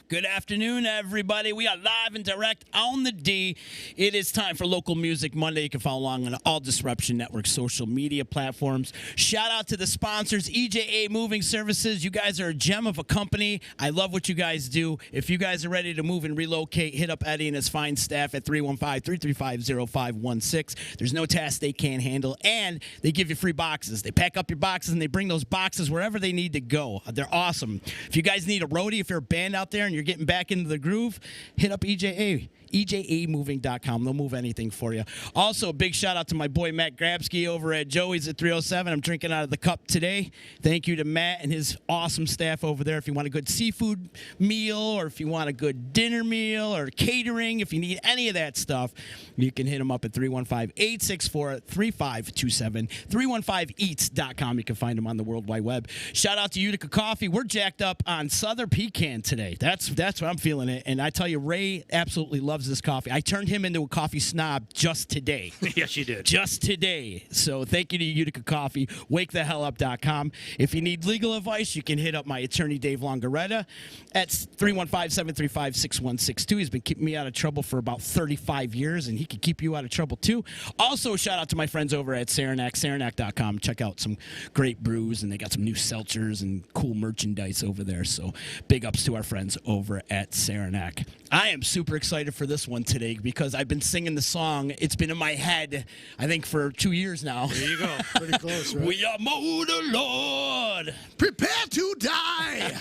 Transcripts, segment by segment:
Good afternoon, everybody. We are live and direct on the D. It is time for Local Music Monday. You can follow along on all Disruption Network social media platforms. Shout out to the sponsors, EJA Moving Services. You guys are a gem of a company. I love what you guys do. If you guys are ready to move and relocate, hit up Eddie and his fine staff at 315-335-0516. There's no task they can't handle, and they give you free boxes. They pack up your boxes, and they bring those boxes wherever they need to go. They're awesome. If you guys need a roadie, if you're a band out there and you're getting back into the groove, hit up EJA. EJAmoving.com. They'll move anything for you. Also, a big shout out to my boy Matt Grabsky over at Joey's at 307. I'm drinking out of the cup today. Thank you to Matt and his awesome staff over there. If you want a good seafood meal, or if you want a good dinner meal, or catering, if you need any of that stuff, you can hit them up at 315-864-3527. 315eats.com. You can find them on the World Wide Web. Shout out to Utica Coffee. We're jacked up on Southern Pecan today. That's what I'm feeling it. And I tell you, Ray absolutely loves this coffee. I turned him into a coffee snob just today. Yes, you did. Just today. So thank you to Utica Coffee. WakeTheHellUp.com. If you need legal advice, you can hit up my attorney, Dave Longaretta, at 315-735-6162. He's been keeping me out of trouble for about 35 years, and he can keep you out of trouble, too. Also, shout out to my friends over at Saranac, saranac.com. Check out some great brews, and they got some new seltzers and cool merchandise over there. So big ups to our friends over at Saranac. I am super excited for this one today because I've been singing the song. It's been in my head, I think, for 2 years now. There you go. Pretty close, right? We are Motorlord. Prepare to die.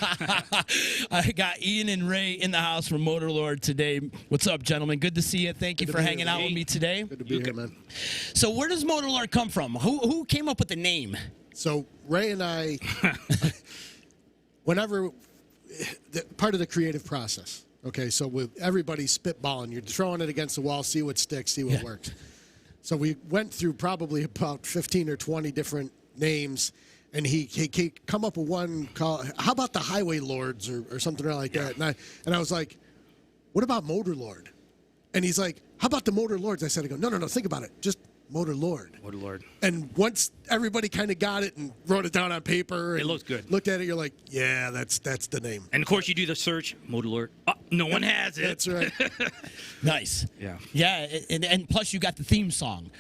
I got Ian and Ray in the house from Motorlord today. What's up, gentlemen? Good to see you. Thank you for hanging out with me today. Good to be here, man. So where does Motorlord come from? Who came up with the name? So Ray and I, whenever, part of the creative process. Okay, so with everybody spitballing, you're throwing it against the wall, see what sticks, see what works. So we went through probably about 15 or 20 different names, and he come up with one called, how about the Highway Lords or something like that? And I was like, what about Motorlord? And he's like, how about the Motorlords? I said, no, think about it. Just Motorlord. Motorlord. And once everybody kind of got it and wrote it down on paper, and it looks good. Looked at it, you're like, yeah, that's the name. And of course, you do the search, Motorlord. Oh, no one has it. That's right. Nice. Yeah. Yeah, and plus you got the theme song.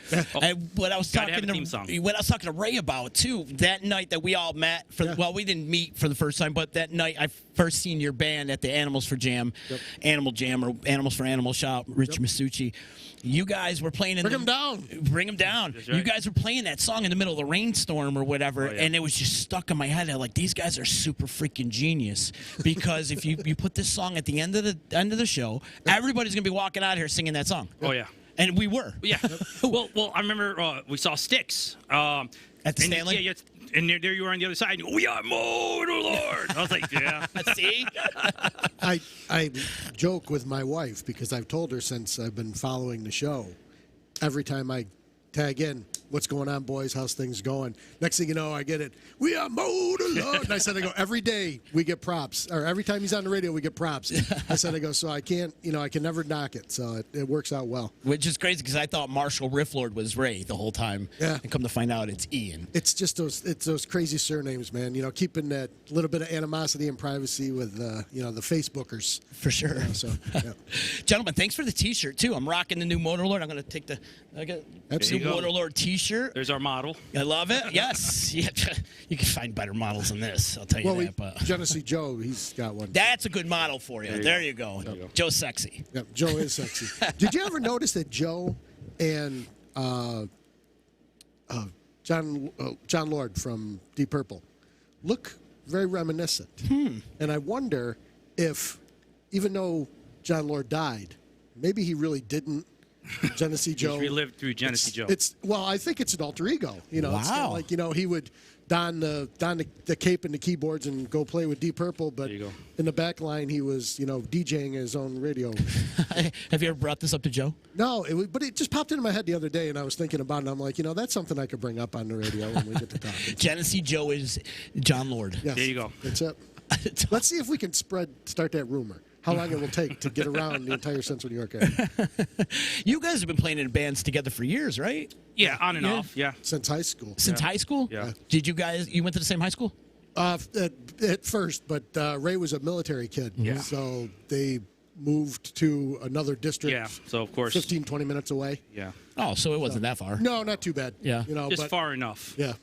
And what I was talking to Ray about too, that night that we all met well, we didn't meet for the first time, but that night I first seen your band at the Animals for Jam, Animal Jam or Animals for Animals. Shout out Rich Masucci. You guys were playing in Bring them down. Bring them down. Right. You guys were playing that song in the middle of the rainstorm or whatever, and it was just stuck in my head. I'm like, these guys are super freaking genius, because if you put this song at the end of the show, everybody's gonna be walking out here singing that song. Oh, yeah. And we were. Yeah. Well, I remember we saw Styx. At the Stanley? Yeah. And there you were on the other side. We are Motorlord. I was like, yeah. See? I joke with my wife because I've told her since I've been following the show, every time I tag in, what's going on, boys? How's things going? Next thing you know, I get it. We are Motorlord. And I said, every day we get props. Or every time he's on the radio, we get props. I said, so I can't, I can never knock it. So it works out well. Which is crazy because I thought Marshall Rifflord was Ray the whole time. Yeah. And come to find out it's Ian. It's just those crazy surnames, man. Keeping that little bit of animosity and privacy with, the Facebookers. For sure. Yeah. Gentlemen, thanks for the T-shirt, too. I'm rocking the new Motorlord. I'm going to take the Motorlord T-shirt. There's our model. I love it. Yes. Yeah. You can find better models than this. I'll tell you that. But Genesee Joe, he's got one. That's a good model for you. There you go. Joe's sexy. Yeah, Joe is sexy. Did you ever notice that Joe and John Lord from Deep Purple look very reminiscent? And I wonder if, even though John Lord died, maybe he really didn't. Genesee Joe. He's relived through Genesee Joe. Well, I think it's an alter ego. Wow. It's kind of like, he would don the cape and the keyboards and go play with Deep Purple, but in the back line he was, DJing his own radio. Have you ever brought this up to Joe? No, but it just popped into my head the other day, and I was thinking about it, and I'm like, that's something I could bring up on the radio when we get to talking. Genesee Joe is John Lord. Yes, there you go. That's it. Let's see if we can start that rumor. How long it will take to get around the entire Central New York area. You guys have been playing in bands together for years, right? Yeah, on and off, yeah. Since high school. Since high school? Yeah. Did you went to the same high school? At first, but Ray was a military kid. Yeah. So they moved to another district. Yeah. So of course. 15, 20 minutes away. Yeah. Oh, so it wasn't that far. No, not too bad. Yeah. Just but, far enough. Yeah.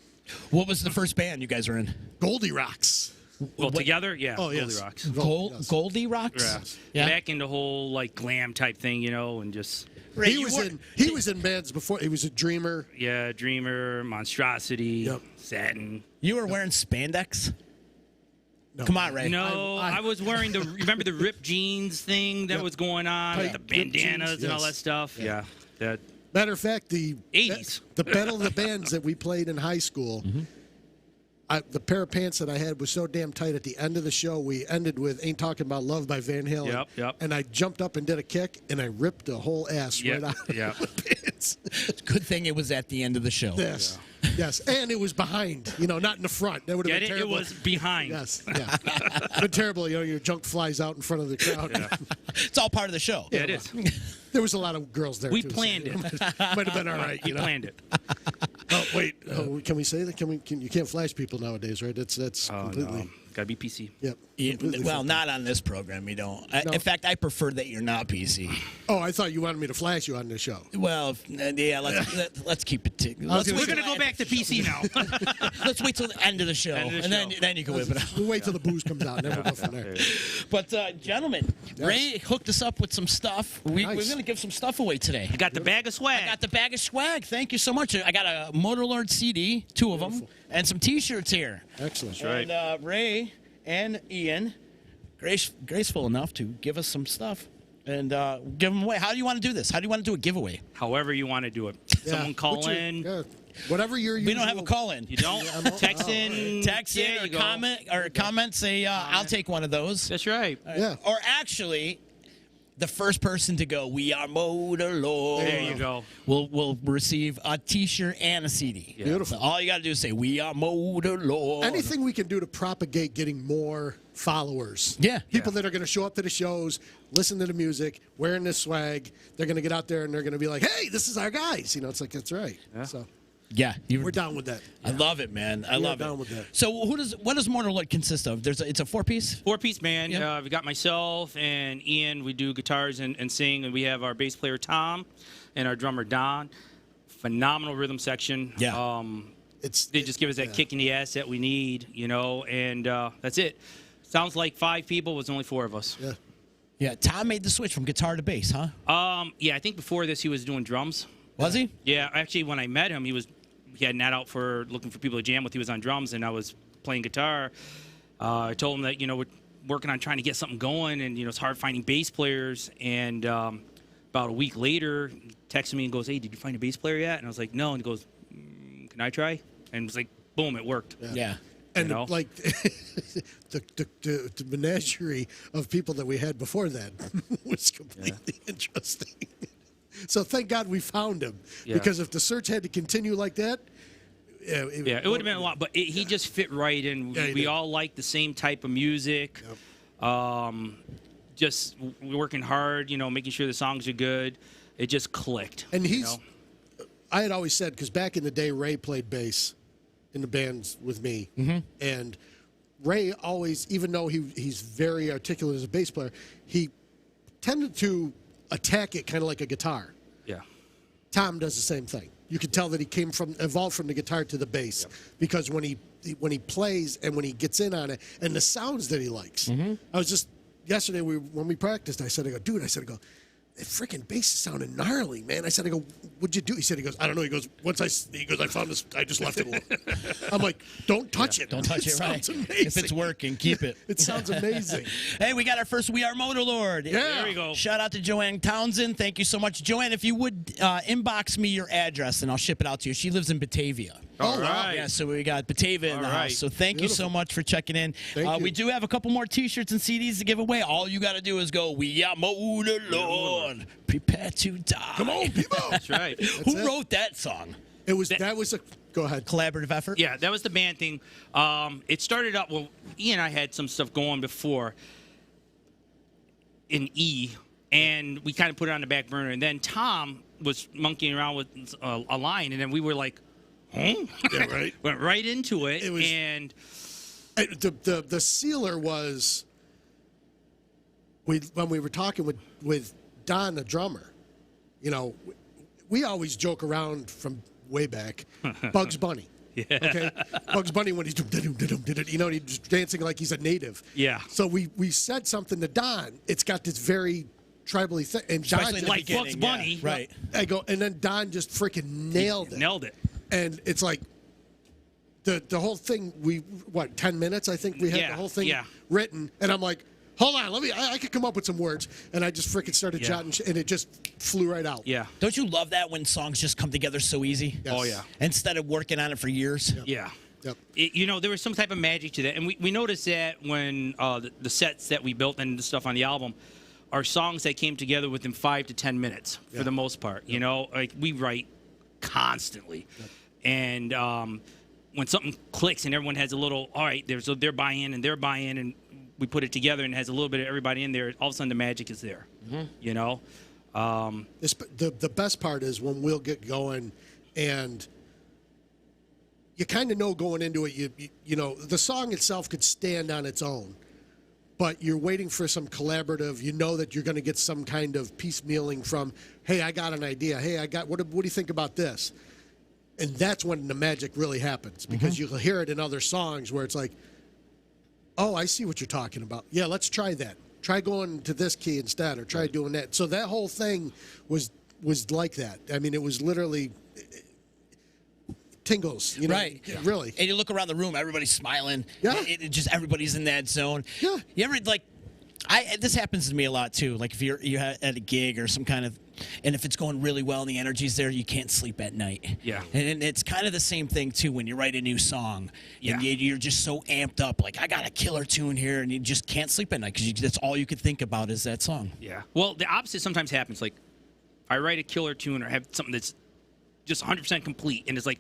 What was the first band you guys were in? Goldie Rocks. Well, together, yeah. Oh, yes. Rocks. Goldie Rocks? Yeah. Back in the whole like glam type thing, and just. Ray, He was in bands before. He was a dreamer. Yeah, Dreamer, Monstrosity, Yep. Satin. You were wearing spandex? No. Come on, Ray. No, I was wearing remember the ripped jeans thing that was going on, Tight the ripped bandanas jeans, and all yes. that stuff. Yeah. That. Matter of fact, the 80s. the battle of the bands that we played in high school. The pair of pants that I had was so damn tight. At the end of the show, we ended with "Ain't Talking About Love" by Van Halen. Yep. And I jumped up and did a kick, and I ripped the whole ass right out of the pants. Good thing it was at the end of the show. Yes, yes, and it was behind. Not in the front. That would have been It terrible. was behind. Yes, yeah. But terrible. Your junk flies out in front of the crowd. It's all part of the show. Yeah, it is. There was a lot of girls there. We too, planned it. Might have been all right. We planned it. Oh wait, can we say that? You can't flash people nowadays, right? That's completely. No. Gotta be PC. Yep. Well, not on this program, you don't. No. In fact, I prefer that you're not PC. Oh, I thought you wanted me to flash you on the show. Well, yeah, let's keep it. We're gonna go back to PC now. Let's wait till the end of the show, End of the and show. then you can whip it out. We'll wait till the booze comes out, and then we'll go from there. But gentlemen, Ray hooked us up with some stuff. We're Nice. going to give some stuff away today. I got the bag of swag. I got the bag of swag. Thank you so much. I got a Motorlord CD, 2 of them, and some T-shirts here. Excellent. right. And Ray and Ian, graceful enough to give us some stuff and give them away. How do you want to do this? How do you want to do a giveaway? However you want to do it. Yeah. Someone call What's your- in. yeah. Whatever your We don't have a call-in. You don't text in. Text in Yeah, or you go. comment. Say, I'll take one of those. That's right. Yeah. Or actually, the first person to go, we are Motorlord. There you go. Will receive a T-shirt and a CD. Beautiful. So all you got to do is say, we are Motorlord. Anything we can do to propagate getting more followers. Yeah. People that are going to show up to the shows, listen to the music, wearing this swag. They're going to get out there and they're going to be like, hey, this is our guys. It's like, that's right. Yeah. So Yeah, we're down with that. I love it, man. I love it. down with that. So what does Motorlord consist of? It's a 4-piece? 4-piece band. Yeah. We got myself and Ian. We do guitars and sing. And we have our bass player, Tom, and our drummer, Don. Phenomenal rhythm section. Yeah. They just give us that kick in the ass that we need, and that's it. Sounds like 5 people. It was only 4 of us. Yeah. Yeah, Tom made the switch from guitar to bass, huh? Yeah, I think before this he was doing drums. Was he? Yeah, actually, when I met him, he had an ad out for looking for people to jam with. He was on drums, and I was playing guitar. I told him that we're working on trying to get something going, and it's hard finding bass players. And about a week later, he texted me and goes, "Hey, did you find a bass player yet?" And I was like, "No." And he goes, "Can I try?" And it was like, boom, it worked. Yeah. And You know? like the menagerie of people that we had before that was completely interesting. So thank God we found him, because if the search had to continue like that, it would have been a lot. But he just fit right in. Yeah, he we did. all like the same type of music. Just working hard, making sure the songs are good. It just clicked. And you know? I had always said, because back in the day, Ray played bass in the bands with me, and Ray always, even though he's very articulate as a bass player, he tended to attack it kind of like a guitar. Yeah. Tom does the same thing. You can tell that he evolved from the guitar to the bass, because when he plays and when he gets in on it and the sounds that he likes. I was just yesterday when we practiced. I said, dude, that freaking bass is sounding gnarly, man. I said, what'd you do? He said, I don't know. He goes, I found this. I just left it alone. I'm like, don't touch it. Don't touch it, sounds right? amazing. If it's working, keep it. It sounds amazing. Hey, we got our first We Are Motorlord. Yeah. There we go. Shout out to Joanne Townsend. Thank you so much. Joanne, if you would inbox me your address and I'll ship it out to you. She lives in Batavia. All wow. right. Yeah, so we got Batavia in All the right. house. So thank you so much for checking in. Thank you. We do have a couple more T-shirts and CDs to give away. All you got to do is go, We Are Motorlord. Prepare to die. Come on, people. That's right. Who it. wrote that song? That was a go ahead. Collaborative effort? Yeah, that was the band thing. It started out, Ian and I had some stuff going before in E, and we kind of put it on the back burner. And then Tom was monkeying around with a line, and then we were like, huh? Yeah, right. Went right into it. It was- And The sealer was when we were talking with Don, the drummer. You know, we always joke around from way back. Bugs Bunny. Yeah. Okay. Bugs Bunny when he's you know, he's dancing like he's a native. Yeah. So we said something to Don. It's got this very tribally thing, and Don Especially in the like beginning, Bugs Bunny. yeah, right? I go, and then Don just freaking nailed it. Nailed it. And it's like the whole thing. 10 minutes? I think we had the whole thing written, and I'm like, hold on, I could come up with some words, and I just freaking started jotting, and it just flew right out. Yeah. Don't you love that when songs just come together so easy? Yes. Oh yeah. Instead of working on it for years. Yeah. Yep. You know, there was some type of magic to that, and we noticed that when the sets that we built and the stuff on the album are songs that came together within 5 to 10 minutes for the most part. You know, like we write constantly, and when something clicks and everyone has a little, all right, there's their buy-in and their buy-in, and we put it together and it has a little bit of everybody in there. All of a sudden, the magic is there. You know, The best part is when we'll get going, and you kind of know going into it. You know the song itself could stand on its own, but you're waiting for some collaborative. You know that you're going to get some kind of piecemealing from, hey, I got an idea. Hey, what do you think about this? And that's when the magic really happens, because you'll hear it in other songs where it's like, oh, I see what you're talking about. Yeah, let's try that. Try going to this key instead, or try doing that. So that whole thing was like that. I mean, it was literally tingles, you know? Right. Yeah. Really. And you look around the room, everybody's smiling. Yeah. It just everybody's in that zone. Yeah. You ever this happens to me a lot too. Like if you're at a gig or some kind of, and if it's going really well and the energy's there, you can't sleep at night. Yeah. And it's kind of the same thing too when you write a new song. Yeah. And you're just so amped up, like I got a killer tune here, and you just can't sleep at night because that's all you could think about is that song. Yeah. Well, the opposite sometimes happens. Like, I write a killer tune or have something that's just 100% complete, and it's like,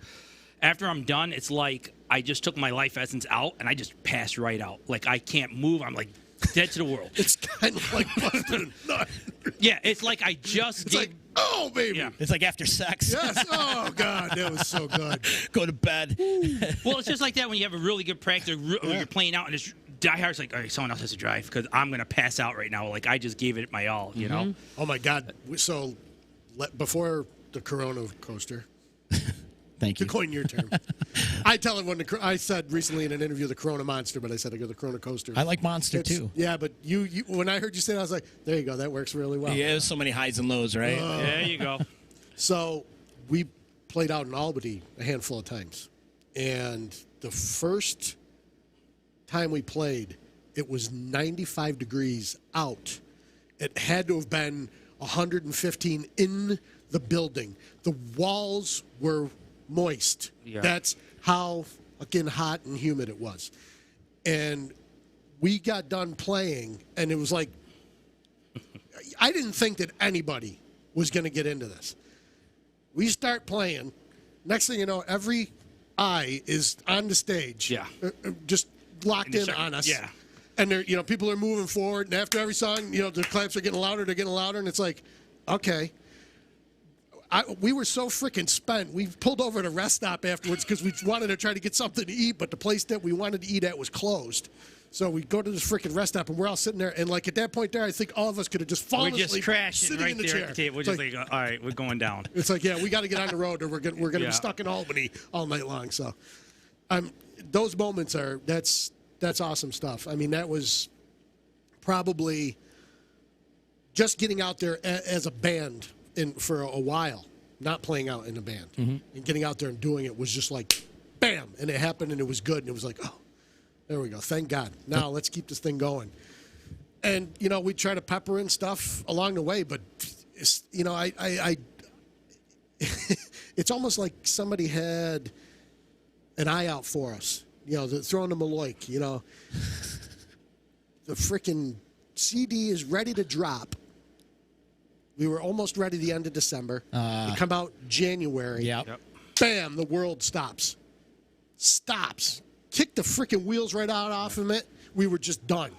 after I'm done, it's like I just took my life essence out and I just passed right out. Like, I can't move. I'm like dead to the world. It's kind of like busting a nut. Yeah, it's like I just It's like, oh, baby. Yeah. It's like after sex. Yes. Oh, God. That was so good. Go to bed. Well, it's just like that when you have a really good practice or you're playing out and it's die hard. It's like, all right, someone else has to drive because I'm going to pass out right now. Like, I just gave it my all, you know? Oh, my God. So before the Corona coaster, Thank to you. coin your term, I tell everyone, I said recently in an interview the Corona Monster, but I said I go the Corona coaster. I like Monster too. Yeah, but you when I heard you say that, I was like, there you go. That works really well. Yeah, there's so many highs and lows, right? There you go. So we played out in Albany a handful of times. And the first time we played, it was 95 degrees out. It had to have been 115 in the building. The walls were moist. Yeah. That's how fucking hot and humid it was. And we got done playing, and it was like, I didn't think that anybody was going to get into this. We start playing. Next thing you know, every eye is on the stage. Yeah. Just locked in on us. Yeah. And they're, people are moving forward. And after every song, the claps are getting louder. They're getting louder. And it's like, okay. We were so freaking spent. We pulled over at a rest stop afterwards because we wanted to try to get something to eat, but the place that we wanted to eat at was closed. So we go to this freaking rest stop, and we're all sitting there. And like at that point there, I think all of us could have just fallen We're just asleep, crashing sitting right in the there chair. at the table. We're It's just like, all right, we're going down. It's like, yeah, we got to get on the road, or we're gonna Yeah. be stuck in Albany all night long. So, those moments that's awesome stuff. I mean, that was probably just getting out there as a band for a while, not playing out in a band, and getting out there and doing it was just like, bam, and it happened, and it was good, and it was like, oh, there we go, thank God. Now let's keep this thing going. And we try to pepper in stuff along the way, but it's, it's almost like somebody had an eye out for us. Throwing them a loik. The freaking CD is ready to drop. We were almost ready the end of December. It come out January. Yep. Bam, the world stops. Kick the freaking wheels right out off of it. We were just done.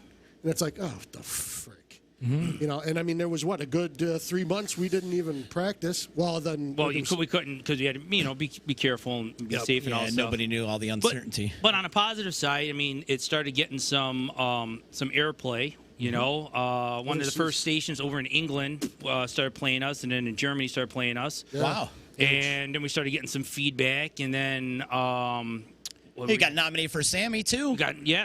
And it's like, oh, the frick. You know, and I mean, there was a good 3 months we didn't even practice. Well, then. Well, we couldn't because we had to, be careful and be safe and all that stuff. Nobody knew all the uncertainty. But on a positive side, I mean, it started getting some airplay. You know, one of the first stations over in England started playing us, and then in Germany started playing us. Yeah. Wow. And then we started getting some feedback, and then You got nominated for Sammy too.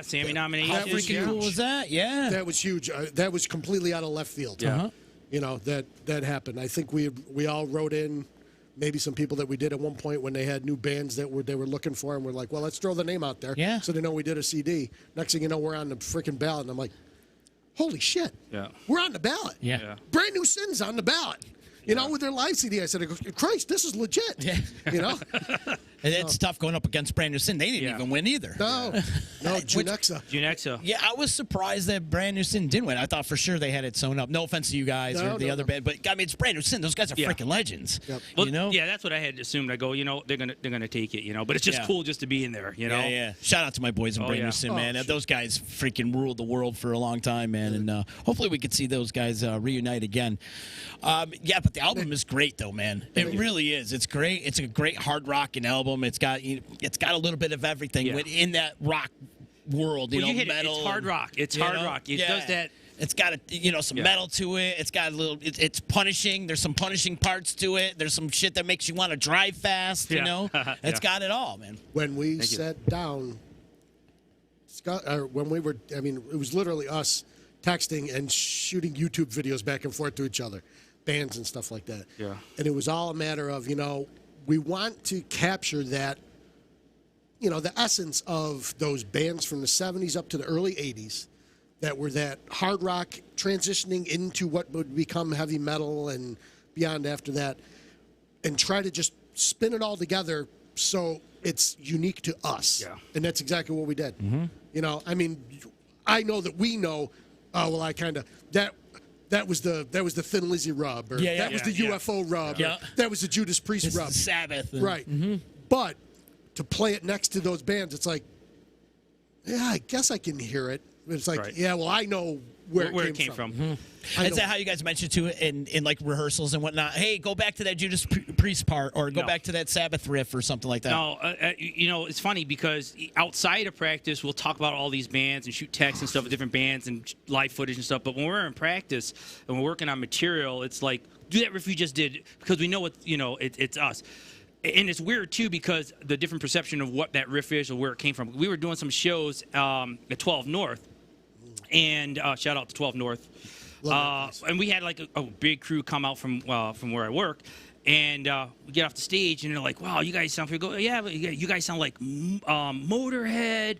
Sammy nomination. How freaking cool was that? Yeah. That was huge. That was completely out of left field. Yeah. You know, that happened. I think we all wrote in, maybe some people that we did at one point when they had new bands that they were looking for, and we're like, well, let's throw the name out there. Yeah. So they know we did a CD. Next thing you know, we're on the freaking ballot, and I'm like, holy shit. Yeah. We're on the ballot. Yeah. Brand New Sin's on the ballot. You know, with their live CD, I said, Christ, this is legit. Yeah. You know? And it's tough going up against Brand New Sin. They didn't even win either. No, Junexa. Yeah, I was surprised that Brand New Sin didn't win. I thought for sure they had it sewn up. No offense to you guys or the other band, but I mean, it's Brand New Sin. Those guys are freaking legends. Yep. Well, you know? Yeah, that's what I had assumed. I go, they're gonna take it, But it's just cool just to be in there, you know. Yeah. Shout out to my boys in Brand New Sin, man. Those guys freaking ruled the world for a long time, man. And hopefully we could see those guys reunite again. But the album is great, though, man. It really is. It's great. It's a great hard rocking album. It's got a little bit of everything in that rock world. You know, metal. It's hard rock. It's hard rock. It does that. It's got some metal to it. It's got a little. It's punishing. There's some punishing parts to it. There's some shit that makes you want to drive fast. You know, it's got it all, man. When we sat down, Scott, when we were, I mean, it was literally us texting and shooting YouTube videos back and forth to each other, bands and stuff like that. Yeah. And it was all a matter of, we want to capture that, the essence of those bands from the 70s up to the early 80s that were that hard rock transitioning into what would become heavy metal and beyond after that, and try to just spin it all together so it's unique to us. Yeah. And that's exactly what we did. I mean, I know that we know, I kind of, that was the Thin Lizzy rub, or that was the UFO rub, or that was the Judas Priest rub. Sabbath. Right. But to play it next to those bands, it's like, I guess I can hear it. It's like, I know where it came from. Is that how you guys mentioned to it in like rehearsals and whatnot? Hey, go back to that Judas Priest part, or go back to that Sabbath riff or something like that. No, it's funny because outside of practice, we'll talk about all these bands and shoot texts and stuff with different bands and live footage and stuff. But when we're in practice and we're working on material, it's like, do that riff you just did, because we know it's us. And it's weird, too, because the different perception of what that riff is or where it came from. We were doing some shows at 12 North, and shout out to 12 North. And we had like a big crew come out from where I work, and we get off the stage, and they're like, "Wow, you guys sound pretty good." Yeah, but you guys sound like Motorhead,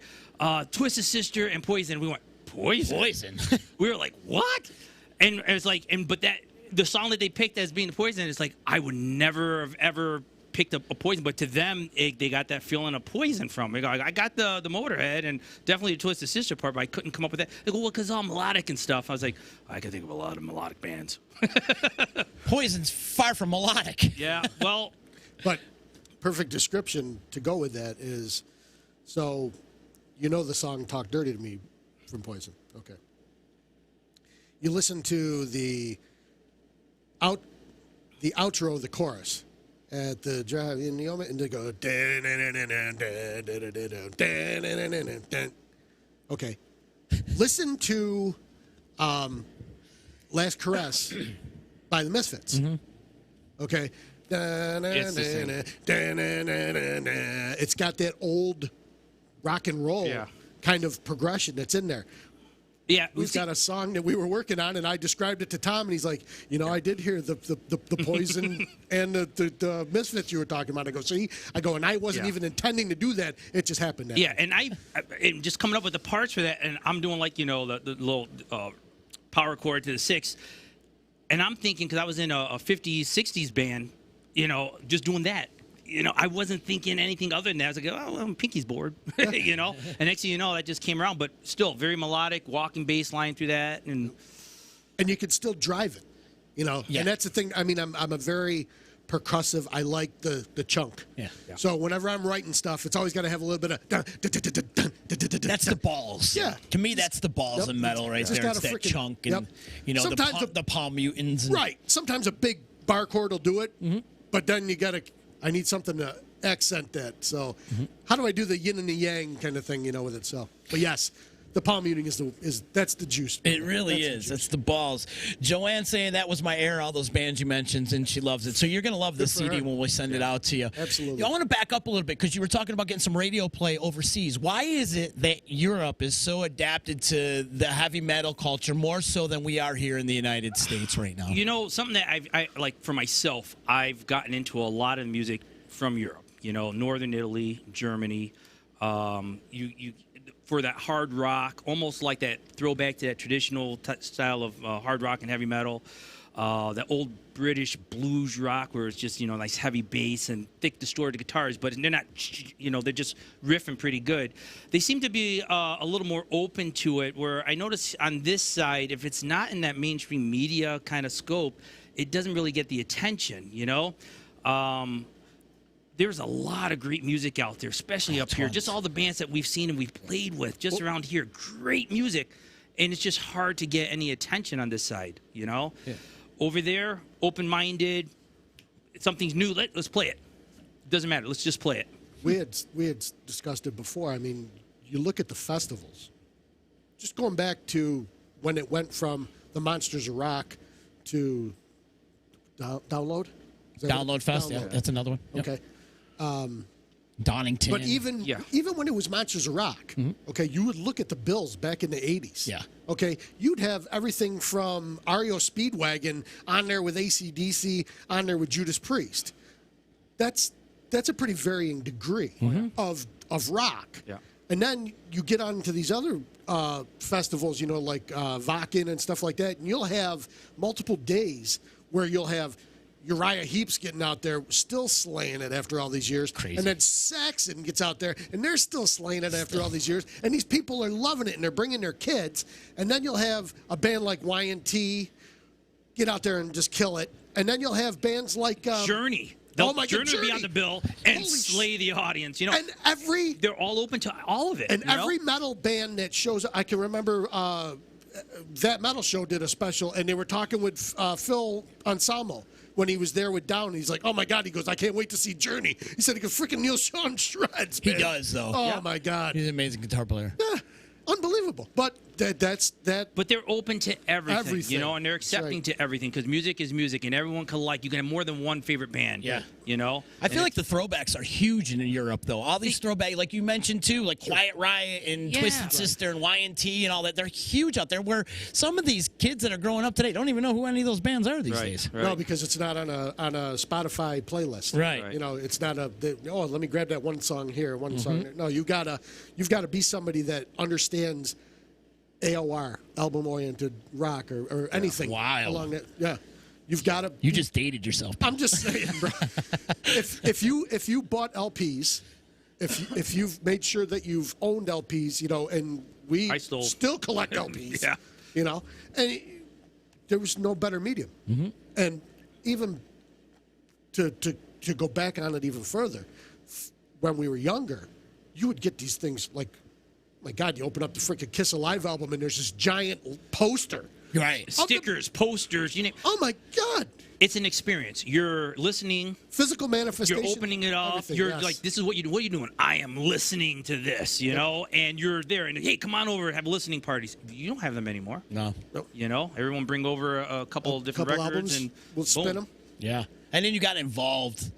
Twisted Sister, and Poison. We went, Poison. We were like, what? And it was like, but the song that they picked as being the Poison is like, I would never have ever picked up a Poison, but to them, they got that feeling of Poison from it. I got the Motorhead and definitely the Twisted Sister part, but I couldn't come up with that. They go, well, because all melodic and stuff. I was like, I can think of a lot of melodic bands. Poison's far from melodic. Yeah, well. But perfect description to go with that is, so the song Talk Dirty to Me from Poison. Okay. You listen to the outro, the chorus. At the drive in the moment, and they go, okay. Listen to Last Caress by the Misfits. Okay. It's got that old rock and roll kind of progression that's in there. Yeah, we've got a song that we were working on, and I described it to Tom, and he's like, I did hear the Poison and the Misfits you were talking about. I go, see? And I wasn't even intending to do that. It just happened. And and just coming up with the parts for that, and I'm doing like, the little power chord to the 6th, and I'm thinking, because I was in a 50s, 60s band, just doing that. I wasn't thinking anything other than that. I was like, well, Pinky's bored, And next thing you know, that just came around. But still, very melodic, walking bass line through that. And you could still drive it, And that's the thing. I mean, I'm a very percussive. I like the chunk. Yeah. So whenever I'm writing stuff, it's always got to have a little bit of. That's the balls. Yeah. To me, that's the balls in metal right Just there. It's gotta that frickin'- chunk and, Sometimes the palm mutants. And, Right. Sometimes a big bar chord will do it, but then you got to. I need something to accent that. So, how do I do the yin and the yang kind of thing, with it? So, but yes, the palm muting that's the juice. It really is. That's the balls. Joanne saying that was my era, all those bands you mentioned, and she loves it. So you're going to love this Good for CD her. when we send it out to you. Absolutely. I want to back up a little bit because you were talking about getting some radio play overseas. Why is it that Europe is so adapted to the heavy metal culture more so than we are here in the United States right now? Something that I like for myself, I've gotten into a lot of music from Europe. Northern Italy, Germany. You for that hard rock, almost like that throwback to that traditional style of hard rock and heavy metal. That old British blues rock where it's just, nice heavy bass and thick distorted guitars, but they're not, they're just riffing pretty good. They seem to be a little more open to it, where I notice on this side, if it's not in that mainstream media kind of scope, it doesn't really get the attention, There's a lot of great music out there, especially up here. Just all the bands that we've seen and we've played with just around here. Great music. And it's just hard to get any attention on this side, Yeah. Over there, open-minded. Something's new. Let's play it. Doesn't matter. Let's just play it. We had discussed it before. I mean, you look at the festivals. Just going back to when it went from the Monsters of Rock to Download. Is that Download it? Fest, yeah, Download. that's another one. Yep. Okay. Donington. But even when it was Monsters of Rock, okay, you would look at the bills back in the 80s. Yeah. Okay, you'd have everything from REO Speedwagon on there with AC/DC, on there with Judas Priest. That's a pretty varying degree of rock. Yeah. And then you get on to these other festivals, like Wacken and stuff like that, and you'll have multiple days where you'll have Uriah Heep's getting out there, still slaying it after all these years. Crazy. And then Saxon gets out there, and they're still slaying it after all these years. And these people are loving it, and they're bringing their kids. And then you'll have a band like Y&T get out there and just kill it. And then you'll have bands like Journey. Journey will be on the bill and slay the audience. And they're all open to all of it. And every metal band that shows, I can remember that metal show did a special, and they were talking with Phil Anselmo when he was there with Down. He's like, oh my God. He goes, I can't wait to see Journey. He said he could freaking Neil Sean shreds, man. He does, though. Oh, my God. He's an amazing guitar player. Unbelievable. But that's that. But they're open to everything, and they're That's accepting right. to everything because music is music, and everyone can you can have more than one favorite band. Yeah. I I feel like the throwbacks are huge in Europe, though. All these throwbacks, like you mentioned, too, like Quiet Riot and Twisted Sister and Y&T and all that, they're huge out there where some of these kids that are growing up today don't even know who any of those bands are these days. Right. No, because it's not on a Spotify playlist. Right. It's not let me grab that one song here, one song there. No, you've got to be somebody that understands AOR, album-oriented rock, or anything Wild. along that. Yeah, you've got to. You just dated yourself. I'm just saying, bro. if you bought LPs, if you've made sure that you've owned LPs, and we still collect LPs. Yeah. And there was no better medium. And even to go back on it even further, when we were younger, you would get these things like, my God, you open up the freaking Kiss Alive album and there's this giant poster. Right. Stickers, posters, Oh my God. It's an experience. You're listening. Physical manifestation. You're opening it up. You're like, this is what you do. What are you doing? I am listening to this, and you're there. And hey, come on over and have listening parties. You don't have them anymore. No. Everyone bring over a couple of different records albums, and we'll spin them. Yeah. And then you got involved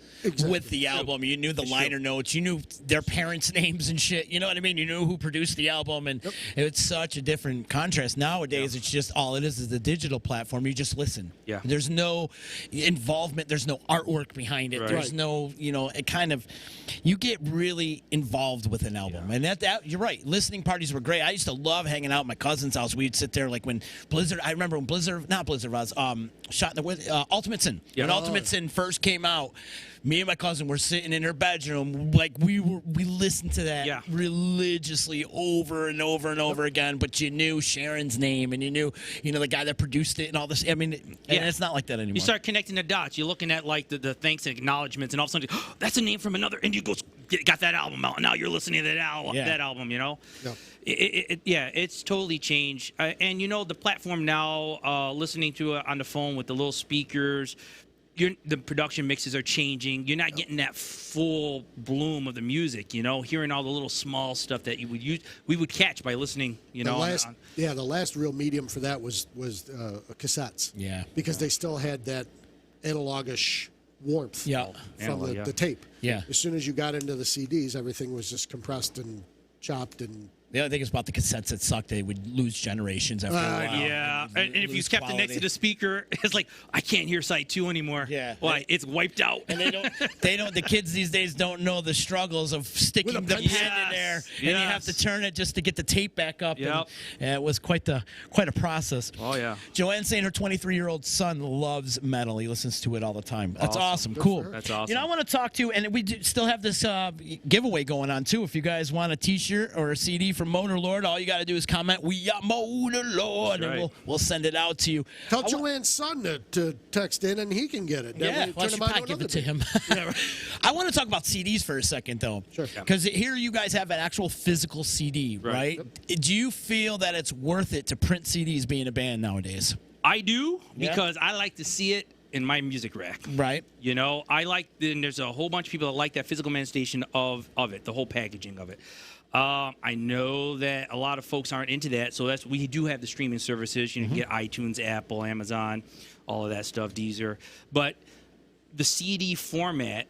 with the album. You knew the liner notes. You knew their parents' names and shit. You know what I mean? You knew who produced the album. And it's such a different contrast. Nowadays, it's just all it is the digital platform. You just listen. Yeah. There's no involvement. There's no artwork behind it. Right. There's no, it kind of, you get really involved with an album. And that you're right. Listening parties were great. I used to love hanging out at my cousin's house. We'd sit there like when Blizzard, I remember when Ultimate Sin. Yeah. When Ultimate Sin Moving first came out, me and my cousin were sitting in her bedroom, like we listened to that religiously over and over and over again. But you knew Sharon's name, and you knew the guy that produced it and all this. I mean, and it's not like that anymore. You start connecting the dots. You're looking at like the thanks and acknowledgments, and all of a sudden, oh, that's a name from another, and you got that album out, and now you're listening to that album. It's totally changed. And the platform now, listening to it on the phone with the little speakers. The production mixes are changing. You're not getting that full bloom of the music, hearing all the little small stuff that we would catch by listening, the last real medium for that was cassettes. Yeah. Because they still had that analogish warmth from the tape. Yeah. As soon as you got into the CDs, everything was just compressed and chopped and. The other thing is about the cassettes that sucked. They would lose generations after a while. Yeah, and if you kept it next to the speaker, it's like I can't hear side 2 anymore. Yeah, why? It's wiped out. And they don't. The kids these days don't know the struggles of sticking the pen in there, and you have to turn it just to get the tape back up. Yep. And it was quite a process. Oh yeah. Joanne's saying her 23-year-old son loves metal. He listens to it all the time. That's awesome. Cool. That's awesome. I want to talk to, and we still have this giveaway going on too. If you guys want a T-shirt or a CD from Motorlord, all you got to do is comment, "We are Motorlord," and we'll send it out to you. Tell Joanne's son to text in, and he can get it. Yeah, why don't you probably give it to him? I want to talk about CDs for a second, though. Sure. Because here you guys have an actual physical CD, right? Yep. Do you feel that it's worth it to print CDs being a band nowadays? I do, because I like to see it in my music rack. Right. I like, and there's a whole bunch of people that like that physical manifestation of it, the whole packaging of it. I know that a lot of folks aren't into that, so we do have the streaming services. You can get iTunes, Apple, Amazon, all of that stuff, Deezer. But the CD format,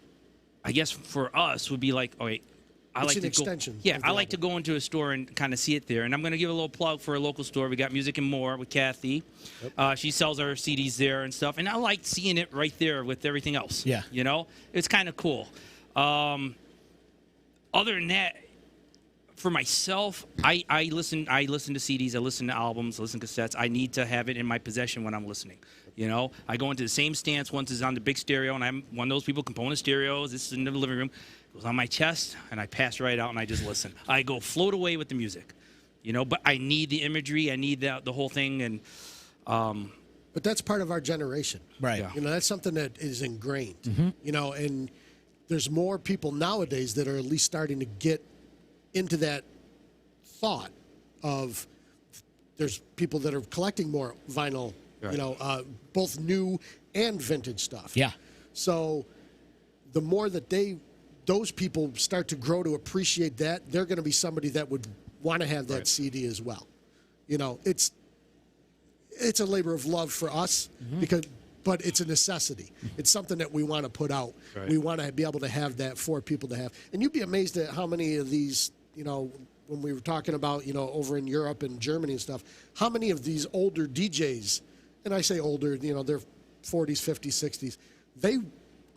I guess for us, would be like, I like to go into a store and kind of see it there. And I'm going to give a little plug for a local store. We got Music and More with Kathy. Yep. She sells our CDs there and stuff. And I like seeing it right there with everything else. Yeah. It's kind of cool. Other than that, for myself, I listen to CDs, I listen to albums, I listen to cassettes. I need to have it in my possession when I'm listening. I go into the same stance once it's on the big stereo, and I'm one of those people, component stereos. This is in the living room. It goes on my chest, and I pass right out, and I just listen. I go float away with the music, but I need the imagery. I need the whole thing. And But that's part of our generation. Right. Yeah. That's something that is ingrained, and there's more people nowadays that are at least starting to get into that thought of there's people that are collecting more vinyl, both new and vintage stuff. Yeah. So the more that those people start to grow to appreciate that, they're going to be somebody that would want to have that CD as well. It's a labor of love for us but it's a necessity. It's something that we want to put out. Right. We want to be able to have that for people to have. And you'd be amazed at how many of these, when we were talking about, over in Europe and Germany and stuff, how many of these older DJs, and I say older, they're 40s, 50s, 60s, they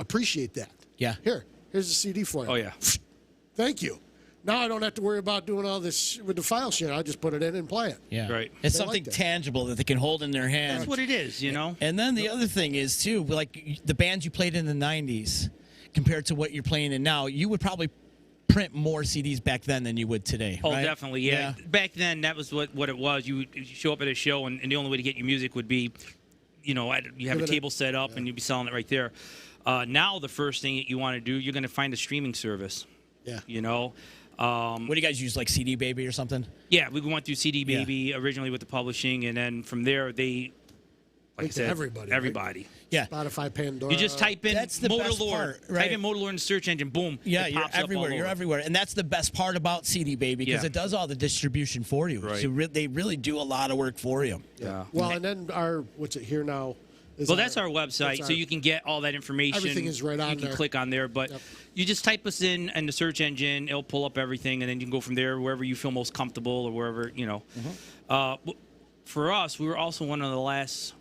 appreciate that. Yeah. Here's a CD for you. Oh, yeah. Thank you. Now I don't have to worry about doing all this with the file share. I just put it in and play it. Yeah. Right. It's something tangible that they can hold in their hand. That's what it is, And then the other thing is, too, like the bands you played in the 90s compared to what you're playing in now, you would probably print more CDs back then than you would today. Oh, right? definitely, yeah. Back then, that was what it was. You show up at a show, and the only way to get your music would be, you have a table set up, and you'd be selling it right there. Now, the first thing that you want to do, you're going to find a streaming service. Yeah. What do you guys use, like CD Baby or something? Yeah, we went through CD Baby originally with the publishing, and then from there they, like I said, everybody. Right? Yeah. Spotify, Pandora. You just type in Motorlord, right? Type in Motorlord in the search engine, boom. Yeah, it you're pops up everywhere. all You're over. everywhere, and that's the best part about CD Baby because it does all the distribution for you. Right. So they really do a lot of work for you. Yeah. Well, and then here now. That's our website, so you can get all that information. Everything is right on there. You can click on there, but you just type us in the search engine. It'll pull up everything, and then you can go from there wherever you feel most comfortable or wherever, For us, we were also one of the last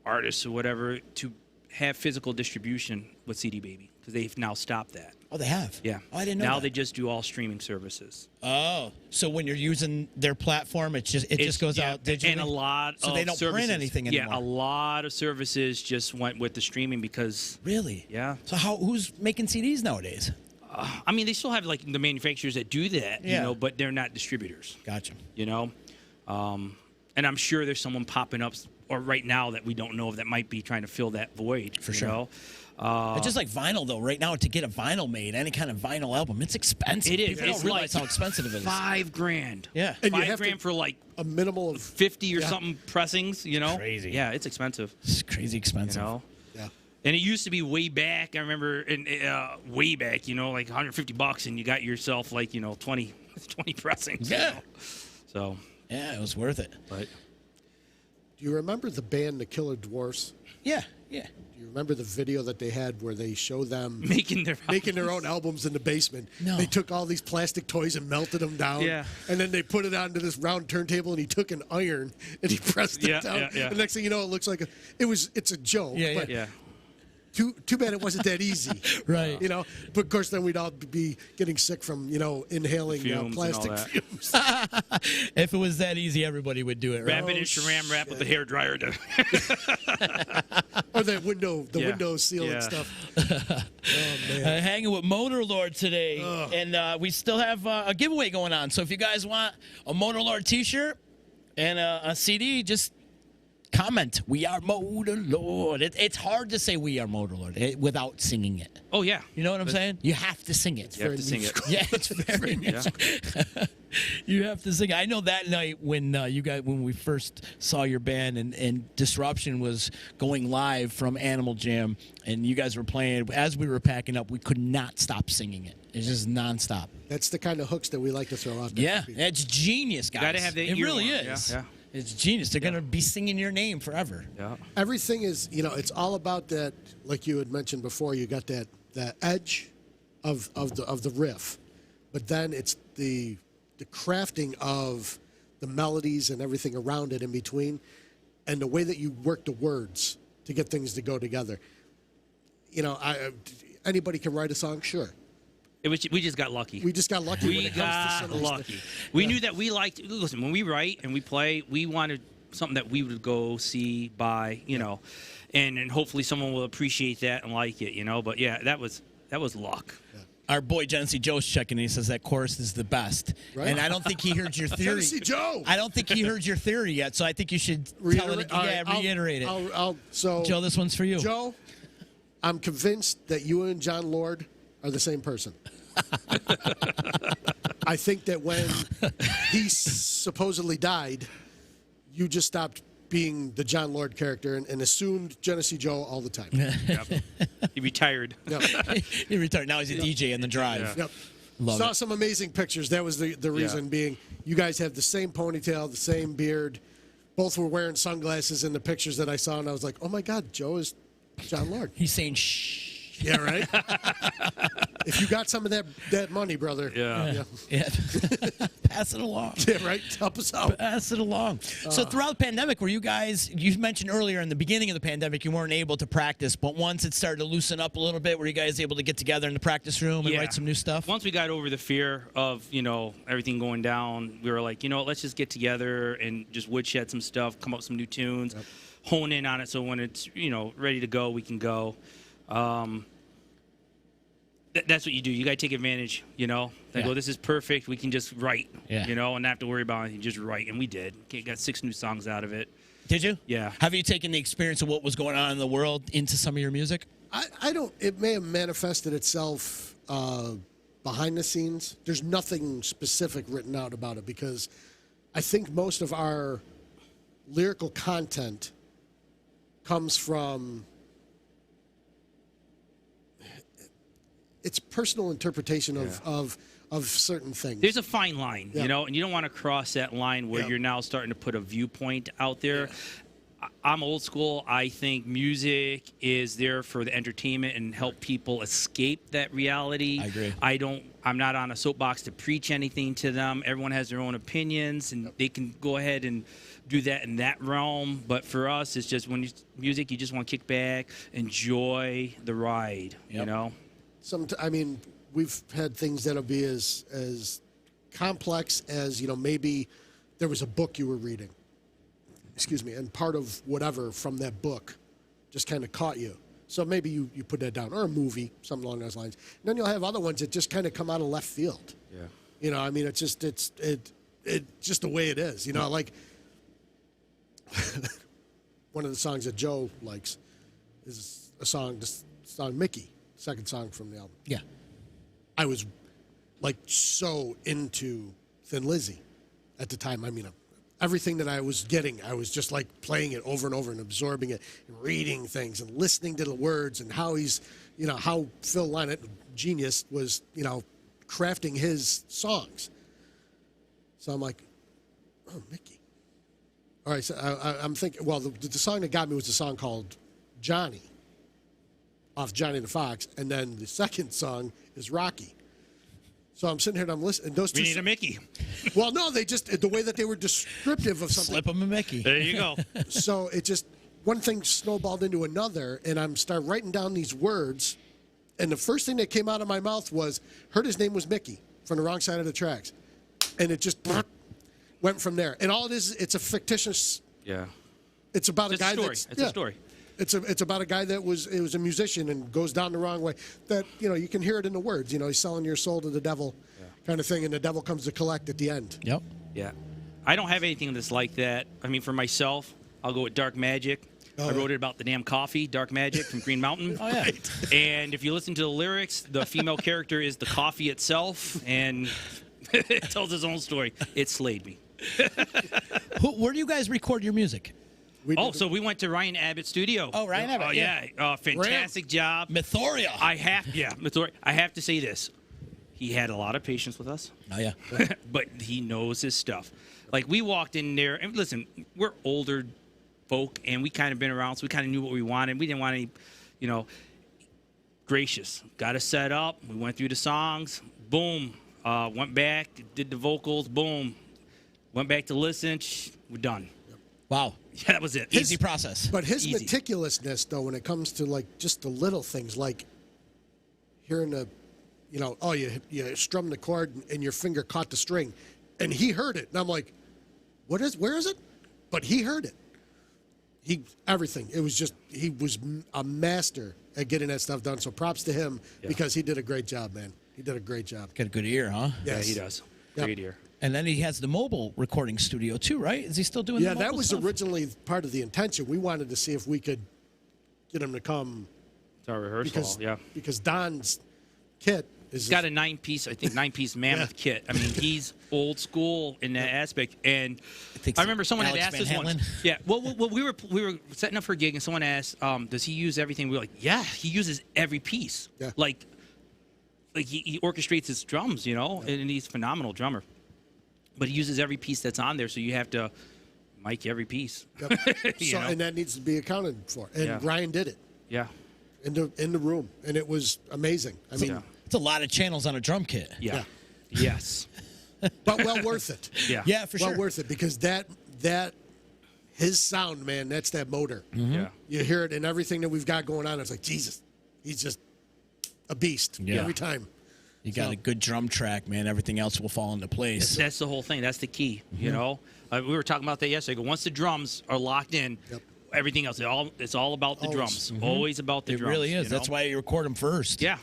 artists or whatever to have physical distribution with CD Baby. because they've now stopped that. Oh, they have? Yeah. Oh, I didn't know Now that. they just do all streaming services. Oh, so when you're using their platform, it just goes out digitally? And a lot so of they don't services, print anything anymore? Yeah, a lot of services just went with the streaming because... Really? Yeah. So who's making CDs nowadays? I mean, they still have, like, the manufacturers that do that, Yeah. you know, but they're not distributors. Gotcha. You know? And I'm sure there's someone popping up or right now that we don't know of that might be trying to fill that void. For you sure. know? It's just like vinyl, though. Right now, to get a vinyl made, any kind of vinyl album, it's expensive. It is. People don't It's realize like how expensive it is. $5,000. Yeah. And you have $5,000 for like a minimal of 50 or something pressings, you know? Crazy. Yeah, it's expensive. It's crazy You expensive. know? Yeah. And it used to be way back. I remember way back, you know, like $150, and you got yourself like, you know, 20 pressings. Yeah. You know? So. Yeah, it was worth it. But. Do you remember the band The Killer Dwarfs? Yeah, yeah. Do you remember the video that they had where they show them Making their own albums in the basement? No. They took all these plastic toys and melted them down. Yeah. And then they put it onto this round turntable, and he took an iron and he pressed it Yeah, down. yeah. The next thing you know, it looks like it's a joke. Yeah, but Yeah. Too bad it wasn't that easy. Right. You know, but of course then we'd all be getting sick from, you know, inhaling Fumes and plastic all that. fumes. If it was that easy, everybody would do it, right? Wrap it in saran wrap with a hair dryer. Or the window seal Yeah. and stuff. Oh man. Hanging with Motorlord today, and we still have a giveaway going on. So if you guys want a Motorlord T-shirt and a CD, just comment. We are Motorlord. It's hard to say we are Motorlord without singing it. Oh, yeah. You know what I'm saying? You have to sing it. You have to sing it. Yeah, it's very You have to sing. I know that night when when we first saw your band and Disruption was going live from Animal Jam and you guys were playing, as we were packing up, we could not stop singing it. It's just nonstop. That's the kind of hooks that we like to throw out there. Yeah, it's genius, guys. Gotta have the it ear really one. is. Yeah. It's genius. They're gonna be singing your name forever. Yeah. Everything is, you know, it's all about that. Like you had mentioned before, you got that edge of the riff, but then it's the crafting of the melodies and everything around it in between, and the way that you work the words to get things to go together. You know, anybody can write a song, sure. We just got lucky. We just got lucky. when We it comes to got some of these lucky. things. We knew that we liked. Listen, when we write and we play, we wanted something that we would go see, buy, you know, and hopefully someone will appreciate that and like it, you know. But yeah, that was luck. Our boy Genesee Joe's checking. And he says that chorus is the best, Right. and I don't think he heard your theory. Genesee Joe! I don't think he heard your theory yet, so I think you should tell it. All right, Reiterate it. So Joe, this one's for you. Joe, I'm convinced that you and John Lord are the same person. I think that when he supposedly died, you just stopped being the John Lord character and assumed Genesee Joe all the time. Yep. He retired. Yep. He retired. Now he's a DJ in the drive. Yep. Love Saw it. some amazing pictures. That was the reason being. You guys have the same ponytail, the same beard. Both were wearing sunglasses in the pictures that I saw, and I was like, oh my God, Joe is John Lord. He's saying shh. Yeah, right? If you got some of that money, brother. Yeah. Yeah. Pass it along. Yeah, right? Help us out. Pass it along. So throughout the pandemic, were you guys, you mentioned earlier in the beginning of the pandemic, you weren't able to practice, but once it started to loosen up a little bit, were you guys able to get together in the practice room and write some new stuff? Once we got over the fear of, you know, everything going down, we were like, you know, let's just get together and just woodshed some stuff, come up with some new tunes, hone in on it so when it's, you know, ready to go, we can go. That's what you do. You got to take advantage, you know. They go, this is perfect. We can just write, you know, and not have to worry about anything. Just write. And we did. Got 6 new songs out of it. Did you? Yeah. Have you taken the experience of what was going on in the world into some of your music? I don't, it may have manifested itself behind the scenes. There's nothing specific written out about it because I think most of our lyrical content comes from it's personal interpretation of certain things. There's a fine line, you know, and you don't want to cross that line where you're now starting to put a viewpoint out there. I'm old school. I think music is there for the entertainment and help people escape that reality. I agree. I'm not on a soapbox to preach anything to them. Everyone has their own opinions, and they can go ahead and do that in that realm. But for us, it's just when music, you just want to kick back, enjoy the ride, you know? I mean, we've had things that'll be as complex as, maybe there was a book you were reading. Excuse me, and part of whatever from that book just kind of caught you. So maybe you put that down, or a movie, something along those lines. And then you'll have other ones that just kind of come out of left field. Yeah. I mean, it's just the way it is. Like one of the songs that Joe likes is the song Mickey, second song from the album. Yeah. I was like so into Thin Lizzy at the time. I mean, everything that I was getting, I was just like playing it over and over and absorbing it and reading things and listening to the words and how how Phil Lynott, genius, was, crafting his songs. So I'm like, oh, Mickey. All right, so I'm thinking, well, the song that got me was a song called Johnny, off Johnny the Fox, and then the second song is Rocky. So I'm sitting here and I'm listening. Those two. We need a Mickey. Well, no, the way that they were descriptive of something. Slip them a Mickey. There you go. So it just, one thing snowballed into another, and I'm start writing down these words, and the first thing that came out of my mouth was, heard his name was Mickey from the wrong side of the tracks, and it just went from there. And all it is, it's a fictitious. Yeah. It's about It's a guy a story. that's It's a story. It's about a guy that was a musician and goes down the wrong way. That you can hear it in the words. He's selling your soul to the devil, kind of thing, and the devil comes to collect at the end. Yep. Yeah. I don't have anything that's like that. I mean, for myself, I'll go with Dark Magic. I wrote it about the damn coffee, Dark Magic from Green Mountain. Oh, yeah. And if you listen to the lyrics, the female character is the coffee itself, and it tells its own story. It slayed me. Where do you guys record your music? So we went to Ryan Abbott's studio. Oh, Ryan Abbott, Oh, yeah. Fantastic job. Mythoria. I have to say this. He had a lot of patience with us. Oh, yeah. But he knows his stuff. Like, we walked in there, and listen, we're older folk, and we kind of been around, so we kind of knew what we wanted. We didn't want any, gracious. Got us set up. We went through the songs. Boom. Went back, did the vocals. Boom. Went back to listen. We're done. Wow. Yeah, that was it. Easy process. But his Easy. meticulousness, though, when it comes to like just the little things, like hearing you strum the chord and your finger caught the string, and he heard it, and I'm like, where is it? But he heard it. Everything. It was just, he was a master at getting that stuff done. So props to him because he did a great job, man. He did a great job. Got a good ear, huh? Yes. Yeah, he does. Yep. Great ear. And then he has the mobile recording studio too, right? Is he still doing? Yeah, the mobile that was stuff? originally part of the intention. We wanted to see if we could get him to come It's our rehearsal. because Don's kit is He's got a nine-piece mammoth kit. I mean, he's old school in that aspect. And I remember someone Alex had asked us Van once. Halen? Yeah. Well, we were setting up for a gig, and someone asked, "Does he use everything?" We were like, "Yeah, he uses every piece. Yeah. Like he orchestrates his drums, and he's a phenomenal drummer. But he uses every piece that's on there, so you have to mic every piece. Yep. You know? And that needs to be accounted for. And Ryan did it Yeah. in the room, and it was amazing. I mean, Yeah. It's a lot of channels on a drum kit. Yeah. Yes. but well worth it. Yeah. Yeah, for well sure. worth it because that his sound, man, that's that motor. Yeah. You hear it in everything that we've got going on. It's like, Jesus, he's just a beast every time. You got a good drum track, man. Everything else will fall into place. That's the whole thing. That's the key. We were talking about that yesterday. Once the drums are locked in, everything else, it's all about the drums. Always about the It drums. really is. That's why you record them first. Yeah.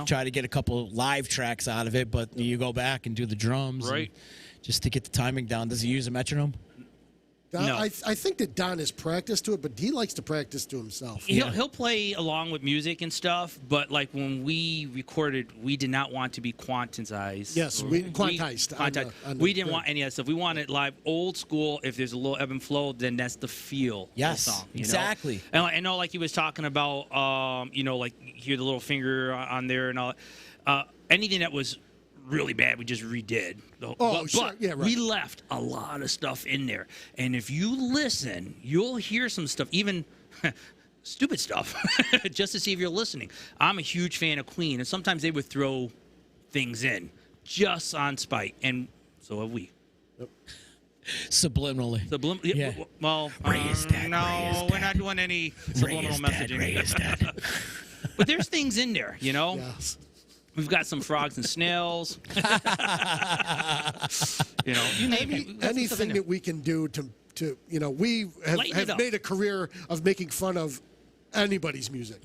Try to get a couple live tracks out of it, but you go back and do the drums. Right. Just to get the timing down. Does he use a metronome? Don, No. I think that Don has practiced to it, but he likes to practice to himself. He'll play along with music and stuff, but like when we recorded, we did not want to be quantized. Yes, quantized. We didn't want any of that stuff. We wanted live, old school. If there's a little ebb and flow, then that's the feel Yes, of the song. exactly. And I know, like he was talking about, like hear the little finger on there and all. Anything that was really bad, we just redid. Sure. Yeah, right. We left a lot of stuff in there. And if you listen, you'll hear some stuff, even stupid stuff, just to see if you're listening. I'm a huge fan of Queen, and sometimes they would throw things in just on spite, and so have we. Subliminally. Yeah. Well, Ray is dead, no, Ray is we're not doing any subliminal messaging. Ray is dead. But there's things in there, you know. Yes. We've got some frogs and snails. You know, you name it. Anything that we can do to you know, we have made a career of making fun of anybody's music,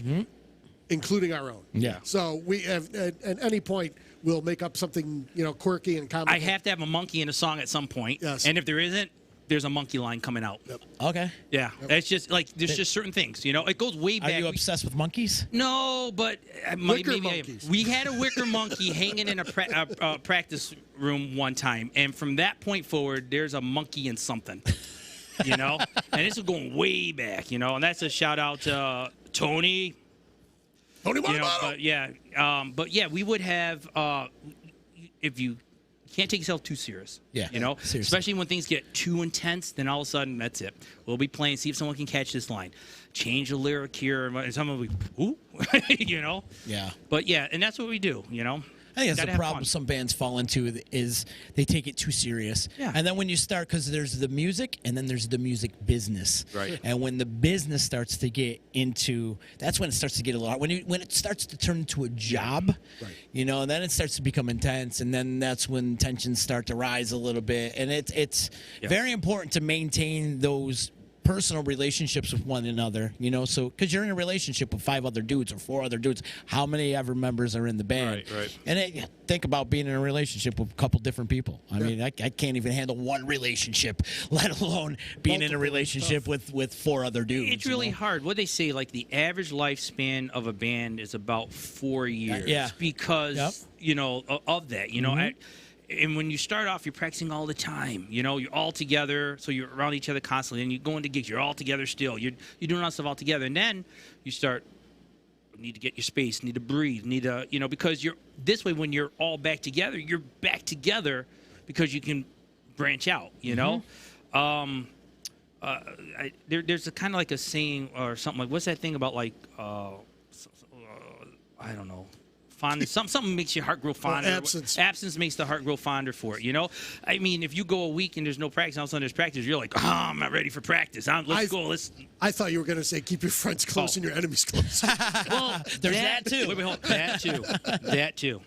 including our own. Yeah. So we have at any point we'll make up something, you know, quirky and comical. I have to have a monkey in a song at some point. Yes. And if there isn't, there's a monkey line coming out. Yep. Okay. Yeah. It's just like there's just certain things, you know. It goes way Are back. you obsessed with monkeys? No, but Wicker monkeys. we had a wicker monkey hanging in a practice room one time, and from that point forward, there's a monkey in something, you know. And this is going way back, you know. And that's a shout out to Tony. Tony You know, Montalbano. but yeah, we would have if you can't take yourself too serious. Yeah. You know, Seriously. especially when things get too intense, then all of a sudden that's it. We'll be playing, see if someone can catch this line, change the lyric here, and someone will be, ooh, you know. Yeah. But yeah, and that's what we do. You know. I think that's Gotta the have problem fun. some bands fall into is they take it too serious. Yeah. And then when you start, because there's the music and then there's the music business. Right. And when the business starts to get into, that's when it starts to get a lot. When it starts to turn into a job, Right. you know, and then it starts to become intense, and then that's when tensions start to rise a little bit. And it's very important to maintain those personal relationships with one another, you know, so because you're in a relationship with 5 other dudes or 4 other dudes, how many ever members are in the band? Right. And think about being in a relationship with a couple different people. I mean, I can't even handle one relationship, let alone being in a Multiple relationship with 4 other dudes. It's really you know? hard. What they say, like the average lifespan of a band is about 4 years. yeah. Because Yep. you know of that. You know. And when you start off, you're practicing all the time. You know, you're all together, so you're around each other constantly. And you go into gigs, you're all together still. You're doing all stuff all together. And then you start, need to get your space, need to breathe, need to, you know, because you're this way when you're all back together, you're back together because you can branch out, you know? There's a kind of like a saying or something like, what's that thing about like, I don't know. Fond, something makes your heart grow fonder. Absence. Absence makes the heart grow fonder for it, you know? I mean, if you go a week and there's no practice, all of a sudden there's practice, you're like, oh, I'm not ready for practice. Let's go. I thought you were going to say keep your friends close and your enemies close. Well, There's that too. Wait, hold on. That too.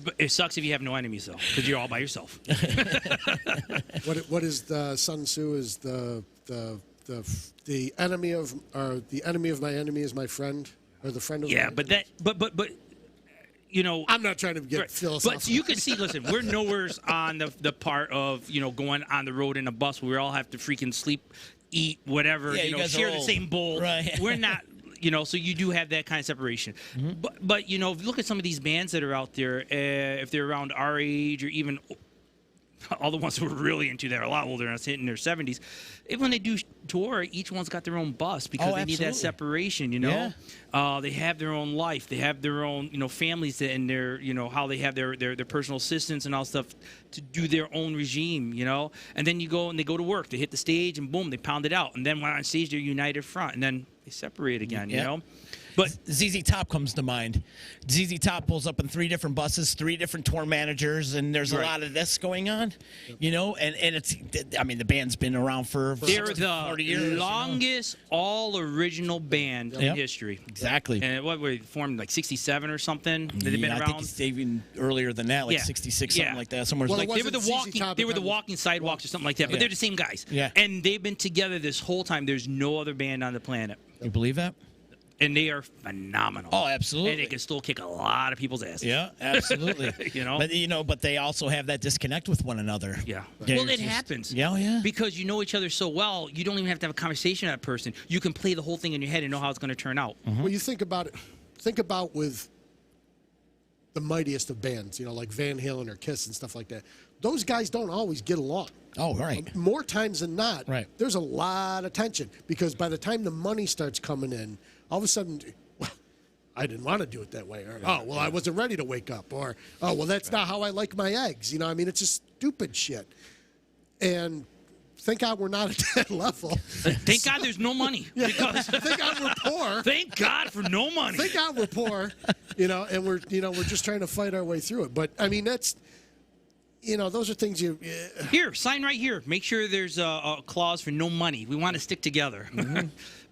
But it sucks if you have no enemies, though, because you're all by yourself. What is the Sun Tzu is the enemy of my enemy is my friend, or the friend of my Yeah, enemy? but you know, I'm not trying to get philosophical. but you can see. Listen, we're nowhere's on the part of going on the road in a bus where we all have to freaking sleep, eat, whatever. Yeah, you guys are share the old. same bowl. Right. We're not. So you do have that kind of separation. But if you look at some of these bands that are out there, if they're around our age or even all the ones who are really into that are a lot older than us, hitting their 70s. When they do tour, each one's got their own bus because they need that separation, Yeah. They have their own life. They have their own, families and their, how they have their personal assistants and all stuff to do their own regime, And then you go and they go to work. They hit the stage and boom, they pound it out. And then when on stage, they're united front. And then they separate again, you know? But ZZ Top comes to mind. ZZ Top pulls up in 3 different buses, 3 different tour managers, and there's a lot of this going on, and it's. I mean, the band's been around for they're 40 the years. longest all original band in history. Exactly. And what were they formed like 67 or something? They've been I around. think it's even earlier than that, like 66, something like that. Somewhere Well, like it They were the wasn't ZZ walking. Top They were the become- walking sidewalks or something like that. But they're the same guys. Yeah. And they've been together this whole time. There's no other band on the planet, You believe that? and they are phenomenal. Oh, absolutely. And they can still kick a lot of people's asses. Yeah, absolutely. But they also have that disconnect with one another. Yeah. Yeah, Well, it's it just- happens. Yeah, yeah. Because you know each other so well, you don't even have to have a conversation with that person. You can play the whole thing in your head and know how it's going to turn out. Well, you think about it. Think about with the mightiest of bands, like Van Halen or Kiss and stuff like that. Those guys don't always get along. Oh, right. More times than not, Right. there's a lot of tension because by the time the money starts coming in, all of a sudden, well, I didn't want to do it that way. Or, I wasn't ready to wake up. Or, that's not how I like my eggs. It's just stupid shit. And thank God we're not at that level. Thank God there's no money. Because Thank God we're poor. thank God for no money. Thank God we're poor, and we're just trying to fight our way through it. But I mean, that's, those are things you. Here, sign right here. Make sure there's a clause for no money. We want to stick together.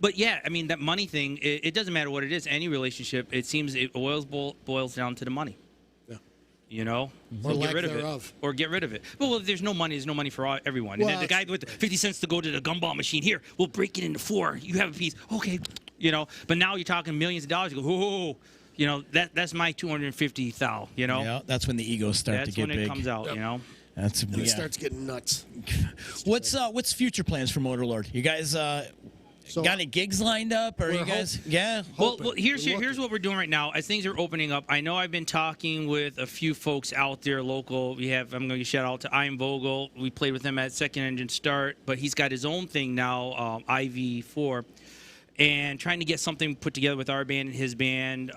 But yeah, I mean that money thing. It doesn't matter what it is. Any relationship, it seems it boils down to the money. Yeah. You know, Or so lack get rid of thereof. it, or get rid of it. Well, if there's no money, there's no money for everyone. And Well, then the guy with the 50 cents to go to the gumball machine, here, we'll break it into 4. You have a piece, okay? You know, but now you're talking millions of dollars. You go, whoa, you know, that's my 250 thou. You know, Yeah, that's when the egos start that's to get when it big. comes out. Yep. You know, That's And it starts getting nuts. What's future plans for Motorlord? You guys So got any gigs lined up, or we're you guys? Yeah. Well, Hoping. here's We're here's what we're doing right now. As things are opening up, I know I've been talking with a few folks out there local. I'm going to shout out to Ian Vogel. We played with him at Second Engine Start, but he's got his own thing now, IV4. And trying to get something put together with our band and his band.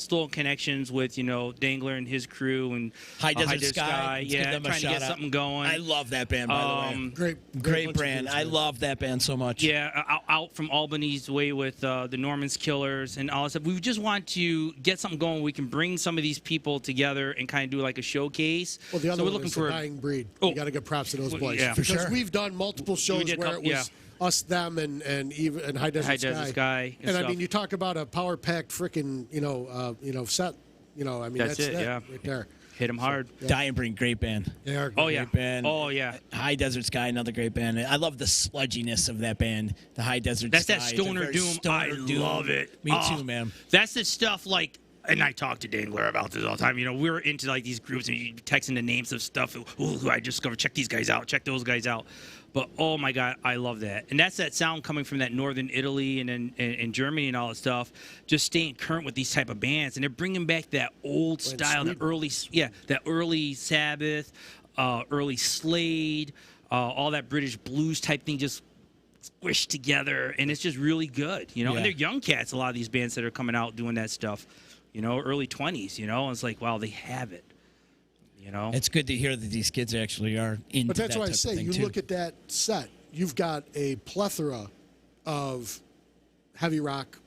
Still in connections with, Dangler and his crew and High Desert Sky. Let's give Yeah, them a trying to get shout out. something going. I love that band, by the way. great Great bunch of brand. dudes, I man. love that band so much. Yeah, out from Albany's way with the Norman's Killers and all that stuff. We just want to get something going. We can bring some of these people together and kind of do like a showcase. Well, the other so we're one looking is for the Dying Breed. Oh. You got to give props to those boys. yeah. For Because sure. we've done multiple shows did where couple- it was us, them, and High Desert High Sky. Desert Sky and And I stuff. mean, you talk about a power packed freaking set. I mean That's that's it, that yeah. right there. hit them hard. Dying Breed, great band. They are. Oh great. yeah. Great band. Oh yeah. High Desert Sky, another great band. I love the sludginess of that band. The High Desert That's Sky. that It's a stoner very doom. I stoner doom. love it. Me Oh, too, man. That's the stuff like. And I talk to Dangler about this all the time. We're into like these groups and you texting the names of stuff. Ooh, I discovered. Check these guys out. Check those guys out. But oh my God, I love that. And that's that sound coming from that northern Italy and Germany and all that stuff. Just staying current with these type of bands, and they're bringing back that old style, the early Sabbath, early Slade, all that British blues type thing. Just squished together, and it's just really good, Yeah. And they're young cats. A lot of these bands that are coming out doing that stuff, early 20s, and it's like, wow, they have it, It's good to hear that these kids actually are into But that's that why I type of say thing, you too. look at that set. You've got a plethora of heavy rock,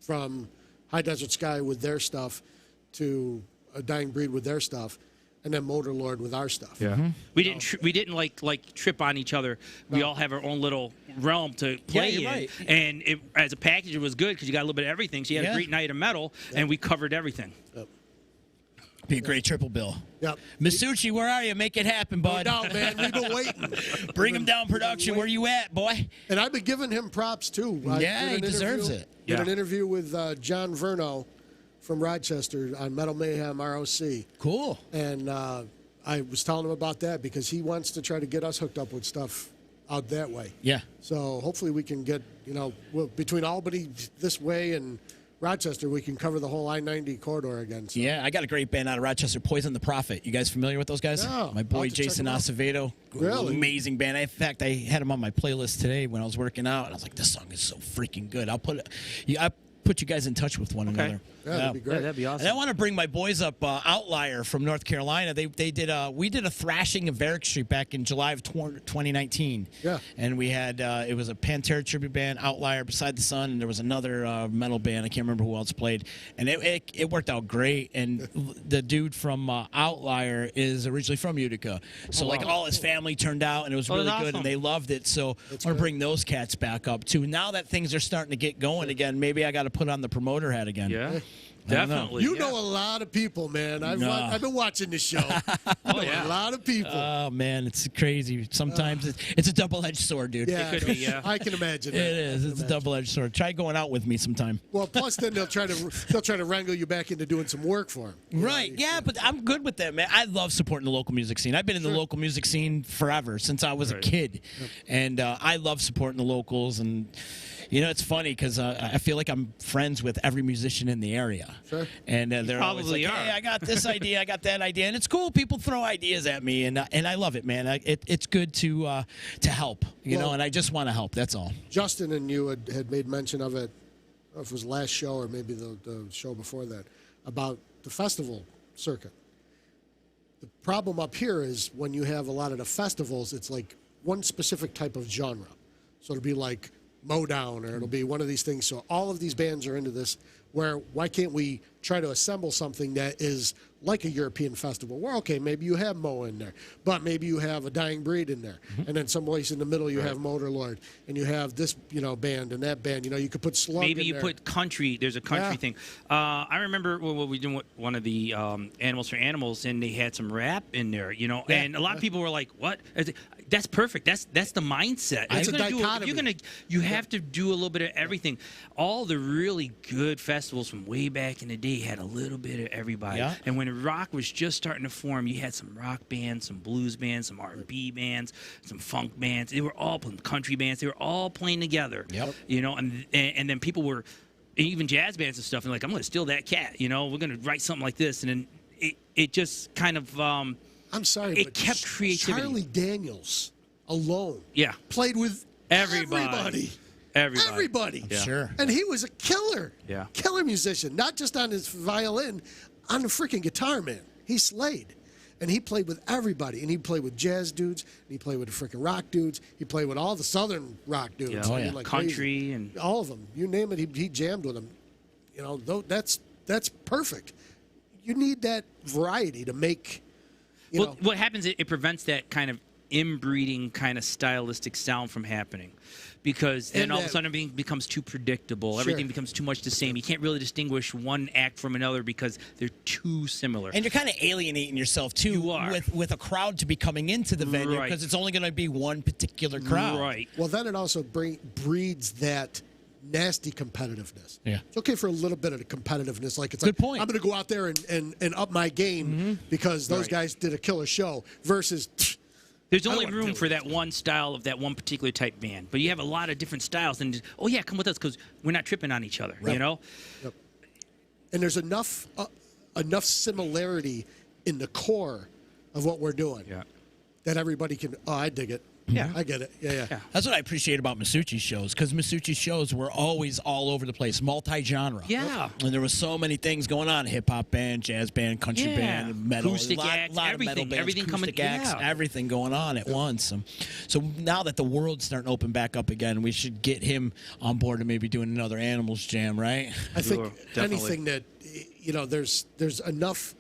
from High Desert Sky with their stuff to a Dying Breed with their stuff, and then Motorlord with our stuff. Mm-hmm. We didn't like trip on each other. We all have our own little realm to play you're in, right. and as a package, it was good because you got a little bit of everything. So you had Yeah. a great night of metal, and we covered everything. Yep. Be a great triple bill. Yep. Masucci, where are you? Make it happen, No bud. doubt, man. We've been waiting. Bring him down, production. Where you at, boy? And I've been giving him props, too. I Yeah, did he an deserves interview- it. Did an Yeah. interview with John Verno from Rochester on Metal Mayhem ROC. Cool. And I was telling him about that because he wants to try to get us hooked up with stuff out that way. Yeah. So hopefully we can get, between Albany this way and Rochester, we can cover the whole I-90 corridor again. So. Yeah, I got a great band out of Rochester, Poison the Prophet. You guys familiar with those guys? No. My boy I'll have to check Jason them out. Acevedo. Really? Amazing band. In fact, I had him on my playlist today when I was working out, and I was like, this song is so freaking good. I put you guys in touch with one another. Yeah, that'd be great. Yeah, that'd be awesome. And I want to bring my boys up, Outlier from North Carolina. We did a thrashing of Varick Street back in July of 2019. Yeah. And we had it was a Pantera tribute band, Outlier, Beside the Sun, and there was another metal band. I can't remember who else played, and it worked out great. And the dude from Outlier is originally from Utica, so all his family turned out, and it was really that's good, awesome. and they loved it. So I want to bring those cats back up too. Now that things are starting to get going again, maybe I got to put on the promoter hat again. Yeah, I don't know. definitely. You yeah. know a lot of people, man. I've Nah. been watching the show. I know yeah. a lot of people. Oh man, it's crazy. Sometimes it's a double-edged sword, dude. yeah, could be, yeah. I can imagine. It that. is. It's a double-edged sword. Try going out with me sometime. Well, plus then they'll try to wrangle you back into doing some work for them. Right. Yeah, but I'm good with that, man. I love supporting the local music scene. I've been in the local music scene forever, since I was a kid. And I love supporting the locals. And, it's funny because I feel like I'm friends with every musician in the area. Sure. And they're always probably like, are. hey, I got this idea, I got that idea. And it's cool. People throw ideas at me, and I love it, man. It's good to help, Well- and I just want to help. That's all. Justin and you had made mention of it, I don't know if it was last show or maybe the show before that, about the festival circuit. The problem up here is when you have a lot of the festivals, it's like one specific type of genre. So it'll be like Modown, or it'll be one of these things. So all of these bands are into this. Where why can't we try to assemble something that is like a European festival? Where okay, maybe you have Mo in there, but maybe you have a Dying Breed in there, and then someplace in the middle you have Motorlord, and you have this band and that band. You could put Slug. Maybe in you there. put country. There's a country thing. I remember when we did one of the Animals for Animals, and they had some rap in there. And a lot of people were like, "What?" That's perfect. That's the mindset. It's a dichotomy. You have to do a little bit of everything. All the really good festivals from way back in the day had a little bit of everybody. Yeah. And when rock was just starting to form, you had some rock bands, some blues bands, some R&B bands, some funk bands. They were all playing country bands. They were all playing together. Yep. And then people were, even jazz bands and stuff, and like, I'm going to steal that cat. We're going to write something like this. And then it just kind of I'm sorry, it but kept creativity. Charlie Daniels alone played with Everybody. Everybody. Yeah. Sure. And he was a killer. Yeah. Killer musician, not just on his violin, on the freaking guitar, man. He slayed. And he played with everybody. And he played with jazz dudes. And he played with the freaking rock dudes. He played with all the southern rock dudes. Yeah. Oh, yeah. Like Country crazy. and all of them. You name it, he jammed with them. That's perfect. You need that variety to make. What happens? It prevents that kind of inbreeding kind of stylistic sound from happening, because then all of a sudden everything becomes too predictable. Sure. Everything becomes too much the same. You can't really distinguish one act from another because they're too similar. And you're kind of alienating yourself too You are. with a crowd to be coming into the venue, Right. because it's only going to be one particular crowd. Right. Well, then it also breeds that nasty competitiveness. Yeah. It's okay for a little bit of the competitiveness. Like it's Good like, point. I'm going to go out there and up my game because those Right. guys did a killer show versus. There's I don't only wanna room deal for with that one style of that one particular type band, but you have a lot of different styles, and come with us because we're not tripping on each other. Right. And there's enough similarity in the core of what we're doing that everybody can. Oh, I dig it. Yeah. I get it. Yeah. That's what I appreciate about Masucci's shows, because Masucci's shows were always all over the place, multi-genre. Yeah. And there was so many things going on: hip-hop band, jazz band, country band, metal, Acoustic lot acts, of metal everything, bands, everything coming- acoustic acts, yeah. everything going on at once. So now that the world's starting to open back up again, we should get him on board and maybe doing another Animals Jam, right? I think definitely. anything that there's enough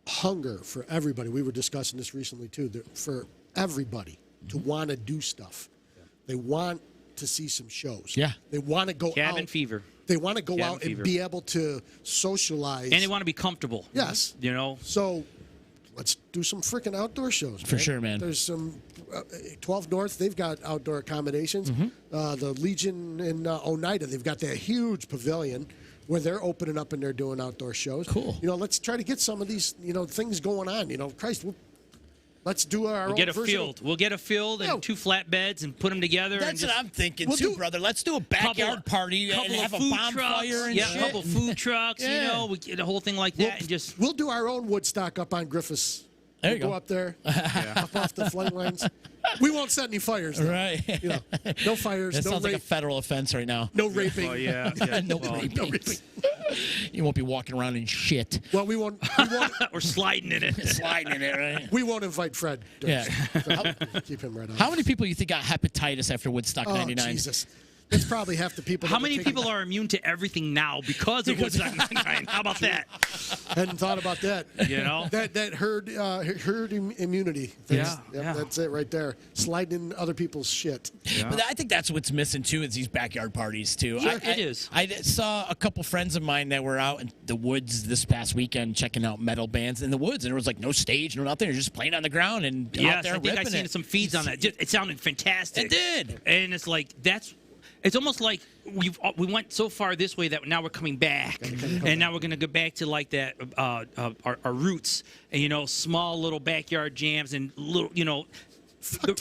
hunger for everybody. We were discussing this recently too. For everybody to want to do stuff, they want to see some shows. Yeah. They want to go Cabin out. fever. They want to go Cabin out fever. and be able to socialize. And they want to be comfortable. Yes. So let's do some freaking outdoor shows. For sure, man. There's some 12 North. They've got outdoor accommodations. The Legion in Oneida, they've got that huge pavilion where they're opening up and they're doing outdoor shows. Cool. Let's try to get some of these things going on. Christ, let's do our We'll own get a version. field. We'll get a field and 2 flatbeds and put them together. That's and what I'm thinking We'll too, do- brother. Let's do a backyard party and couple have a of food bonfire trucks. and Yeah, shit. a couple food trucks. Yeah. We get a whole thing like that, and just We'll do our own Woodstock up on Griffiths. There you We'll go. go up there, up off the flame lines. We won't set any fires, though. Right. No fires, That no sounds like a rape, federal offense right now. no raping. Oh yeah, No Well, raping. No raping. You won't be walking around in shit, Well, we won't or sliding in it. sliding in it, right? we won't invite Fred. Yeah. Keep him right on. How many people you think got hepatitis after Woodstock Oh, '99? Jesus. That's probably half the people. How that were many taking- people are immune to everything now because of Woodstock '99? How about that? Hadn't thought about that. that herd immunity. That's, Yeah. That's it right there. Sliding in other people's shit. But I think that's what's missing too, is these backyard parties too. It is. I saw a couple friends of mine that were out in the woods this past weekend checking out metal bands in the woods, and there was like no stage, no nothing. You're just playing on the ground and out Yes, there I think I ripping seen it. some feeds on that. It sounded fantastic. It did. And it's like it's almost like we went so far this way that now we're coming back, and now we're gonna go back to like that our roots, and small little backyard jams and little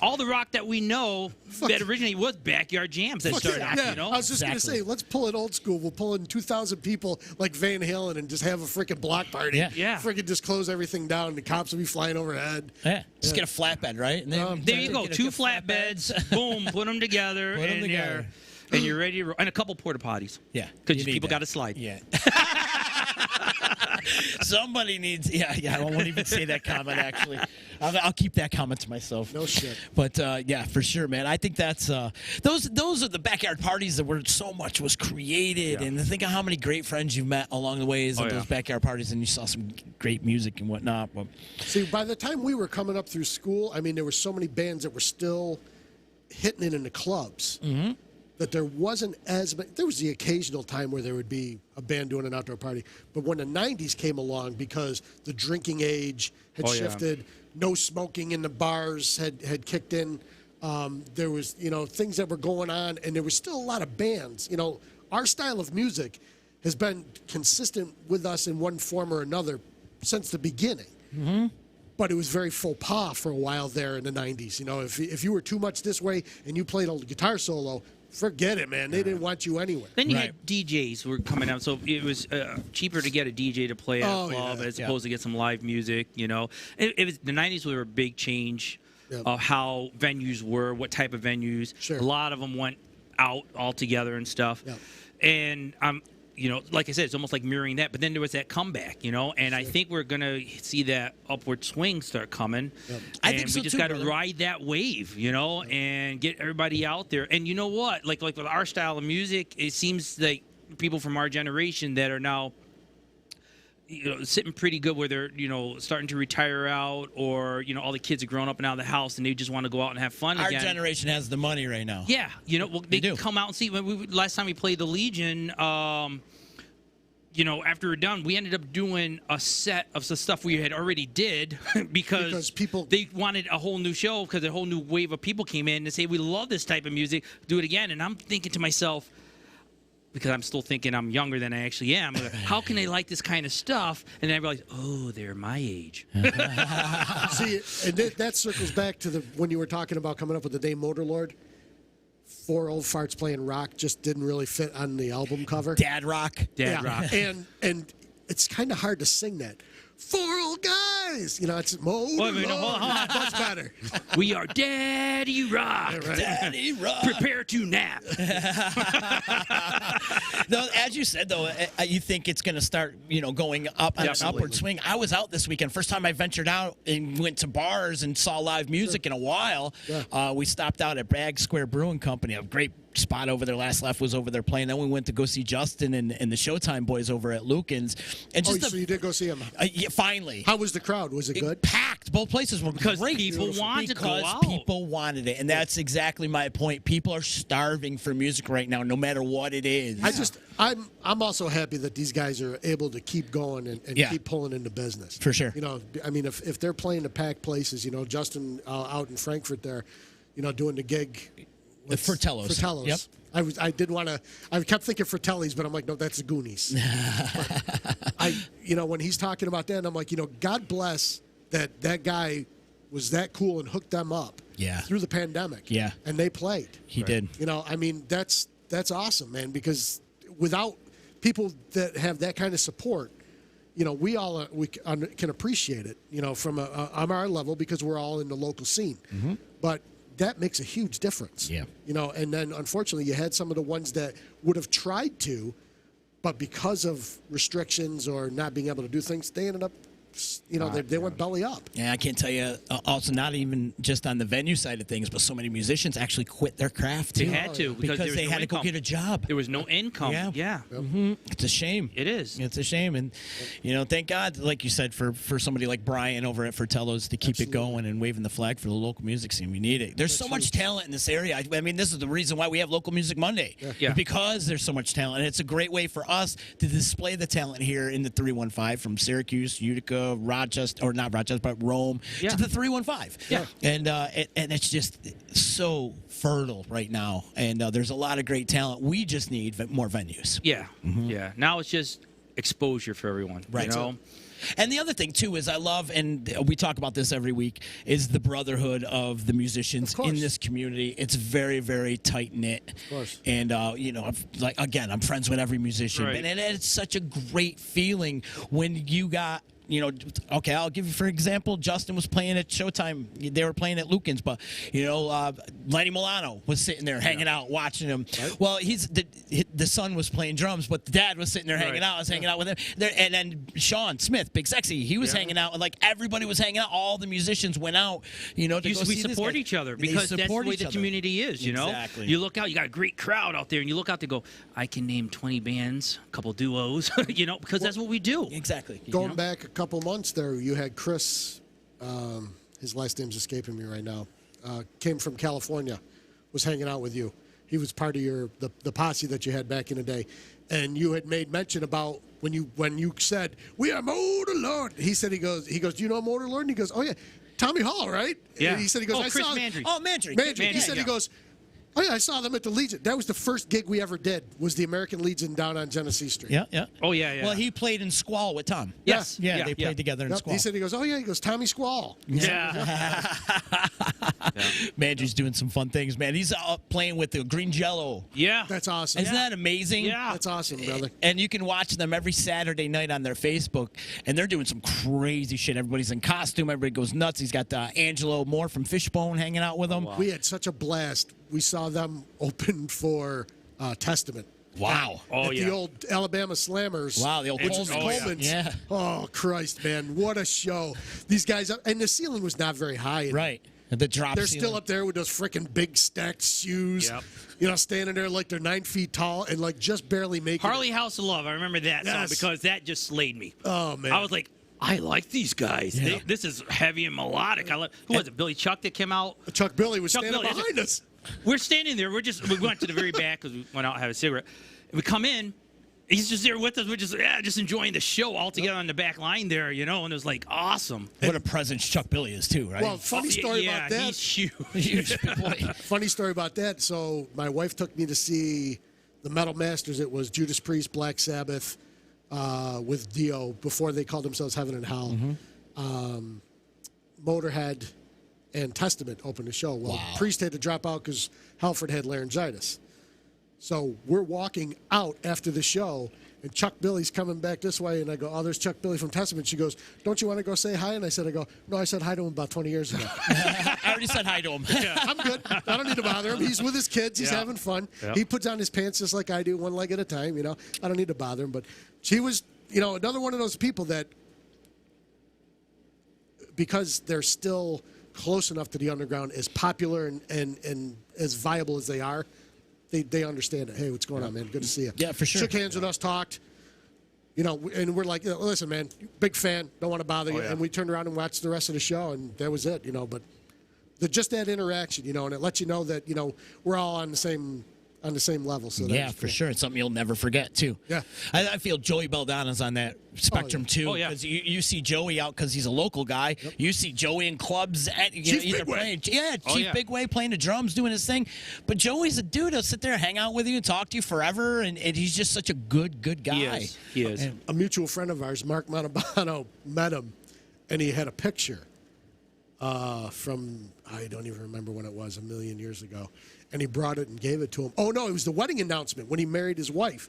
all the rock that we know that originally was backyard jams that started off. Yeah, I was just going to Exactly. say, let's pull it old school. We'll pull in 2,000 people like Van Halen and just have a freaking block party. Yeah. Freaking just close everything down. The cops will be flying overhead. Yeah, just get a flatbed, right? And then There you go, get a 2 good flatbeds, boom, put them together, Put 'em and together. you're ready to roll. And a couple porta potties. Yeah, because you need people that. got to slide. Yeah. Somebody needs. Yeah. I won't even say that comment. Actually, I'll keep that comment to myself. No shit. But yeah, for sure, man. I think that's those are the backyard parties that were so much was created, and think of how many great friends you've met along the ways of those backyard parties, and you saw some great music and whatnot. But see, by the time we were coming up through school, I mean, there were so many bands that were still hitting it in the clubs. That there wasn't as many. There was the occasional time where there would be a band doing an outdoor party, but when the '90s came along, because the drinking age had shifted, no smoking in the bars had kicked in. There was things that were going on, and there was still a lot of bands. Our style of music has been consistent with us in one form or another since the beginning. But it was very faux pas for a while there in the '90s. If you were too much this way and you played a guitar solo, forget it, man. They didn't want you anywhere. Then you had DJs who were coming out, so it was cheaper to get a DJ to play at a club as opposed to get some live music. It was the '90s were a big change of how venues were, what type of venues. Sure. A lot of them went out altogether and stuff. And like I said, it's almost like mirroring that. But then there was that comeback, and I think we're going to see that upward swing start coming. I think so we just too, got to brother. ride that wave, and get everybody out there. And you know what? Like with our style of music, it seems like people from our generation that are now sitting pretty good where they're, starting to retire out, or, all the kids are growing up and out of the house and they just want to go out and have fun our again. generation has the money right now. Yeah. They do. come out and see. Last time we played the Legion, after we're done, we ended up doing a set of the stuff we had already did because they wanted a whole new show because a whole new wave of people came in and say, we love this type of music, do it again. And I'm thinking to myself, because I'm still thinking I'm younger than I actually am, how can they like this kind of stuff? And then I realized, oh, they're my age. See, and that circles back to when you were talking about coming up with the name Motorlord. 4 old farts playing rock just didn't really fit on the album cover. Dad rock. Rock. And it's kind of hard to sing that. 4 old guys. It's Motorlord. Wait a minute, hold on. That's better. We are Daddy Rock. Yeah, right. Daddy rock. Prepare to nap. No, as you said, though, you think it's going to start, going up on an upward swing. I was out this weekend. First time I ventured out and went to bars and saw live music in a while. Yeah. We stopped out at Bragg Square Brewing Company, a great spot over there. Last Left was over there playing. Then we went to go see Justin and the Showtime boys over at Lucan's. And So you did go see him. Yeah, finally. How was the crowd? Was it good? Packed. Both places were Because great. people wanted to go Because out. people wanted it. And that's exactly my point. People are starving for music right now, no matter what it is. I'm also happy that these guys are able to keep going and keep pulling into business. For sure. I mean, if they're playing the packed places, Justin out in Frankfurt there, doing the gig. The Fratellos. Fratellos. Yep. I did want to. I kept thinking Fratellis, but I'm like, no, that's the Goonies. When he's talking about that, I'm like, God bless that guy was that cool and hooked them up. Yeah. Through the pandemic. Yeah. And they played. He did. I mean, that's awesome, man. Because without people that have that kind of support, we all can appreciate it. From on our level because we're all in the local scene. Mm-hmm. But that makes a huge difference. Yeah. And then unfortunately you had some of the ones that would have tried to, but because of restrictions or not being able to do things, they ended up, they went belly up. Yeah, I can't tell you. Also, not even just on the venue side of things, but so many musicians actually quit their craft too. They had to because they no had income. to go get a job. There was no income. Yeah. Yep. Mm-hmm. It's a shame. It is. It's a shame, and thank God, like you said, for somebody like Brian over at Fratello's to keep it going and waving the flag for the local music scene. We need it. There's so much talent in this area. I mean, this is the reason why we have Local Music Monday. Yeah. Because there's so much talent, and it's a great way for us to display the talent here in the 315 from Syracuse, Utica, Rochester, or not Rochester, but Rome to the 315. Yeah. And it's just so fertile right now, and there's a lot of great talent. We just need more venues. Yeah. Mm-hmm. Yeah. Now it's just exposure for everyone. Right. And the other thing, too, is I love, and we talk about this every week, is the brotherhood of the musicians in this community. It's very, very tight-knit. Of course. And, I'm friends with every musician. Right. And it's such a great feeling when you got okay, I'll give you for example, Justin was playing at Showtime. They were playing at Lucan's, but Lenny Milano was sitting there hanging out watching him. Right. Well, the son was playing drums, but the dad was sitting there hanging out. I was hanging out with him. And then Sean Smith, Big Sexy, he was hanging out. Like everybody was hanging out. All the musicians went out, to go see we support each other because that's the way the community is, Exactly. You look out, you got a great crowd out there, and you look out to go, I can name 20 bands, a couple duos, because that's what we do. Exactly. Going back a couple months there, you had Chris, his last name's escaping me right now, came from California, was hanging out with you. He was part of the posse that you had back in the day. And you had made mention about when you said, we are Motorlord. He goes, do you know Motorlord? And he goes, oh, yeah. Tommy Hall, right? Yeah. And he said, I Chris saw Mandry. Oh, Mandry. He said, he goes, oh, yeah, I saw them at the Legion. That was the first gig we ever did, was the American Legion down on Genesee Street. Yeah, yeah. Oh, yeah. Well, he played in Squall with Tom. Yes. Yeah, they played together in Squall. He said, he goes, Tommy Squall. Yeah. Mandry's doing some fun things, man. He's playing with the Green Jello. Yeah. That's awesome. Isn't that amazing? Yeah. That's awesome, brother. And you can watch them every Saturday night on their Facebook, and they're doing some crazy shit. Everybody's in costume. Everybody goes nuts. He's got Angelo Moore from Fishbone hanging out with him. wow. We had such a blast. We saw them open for Testament. Wow. At the old Alabama Slammers. Wow, the old Coleman's. Yeah. Oh, Christ, man. What a show. These guys, and the ceiling was not very high. Right. The drop They're ceiling. still up there with those freaking big stacked shoes. Yep. Standing there like they're 9 feet tall and like just barely making Harley House of Love. I remember that song because that just slayed me. Oh, man. I was like, I like these guys. Yeah. This is heavy and melodic. Who was it? Billy Chuck that came out? Chuck Billy was Chuck standing Billy. behind us. We're standing there. We went to the very back because we went out and had a cigarette. And we come in. He's just there with us. We're just enjoying the show all together on the back line there, and it was like awesome. What a presence Chuck Billy is, too, right? Well, funny story about that. He's huge. Huge boy. Funny story about that. So my wife took me to see the Metal Masters. It was Judas Priest, Black Sabbath, with Dio before they called themselves Heaven and Hell. Motorhead and Testament opened the show. Well, Priest had to drop out because Halford had laryngitis. So we're walking out after the show, and Chuck Billy's coming back this way, and I go, oh, there's Chuck Billy from Testament. She goes, don't you want to go say hi? And I said, no, I said hi to him about 20 years ago. I already said hi to him. I'm good. I don't need to bother him. He's with his kids. He's having fun. Yep. He puts on his pants just like I do, one leg at a time. I don't need to bother him. But she was, another one of those people that, because they're still close enough to the underground, as popular and as viable as they are, they understand it. Hey, what's going on, man? Good to see you. Yeah, for sure. Shook hands with us, talked. And we're like, listen, man, big fan. Don't want to bother you. yeah. And we turned around and watched the rest of the show, and that was it. But just that interaction, and it lets you know that we're all on the same level. So Yeah, for sure. It's something you'll never forget, too. Yeah. I feel Joey Belladonna's on that spectrum, too. Oh, yeah. Because you see Joey out because he's a local guy. Yep. You see Joey in clubs. Chief either Bigway. playing, Chief Bigway playing the drums, doing his thing. But Joey's a dude who'll sit there, hang out with you, and talk to you forever. And he's just such a good guy. He is. And, a mutual friend of ours, Mark Montalbano, met him, and he had a picture from, I don't even remember when it was, a million years ago. And he brought it and gave it to him. Oh, no, it was the wedding announcement when he married his wife.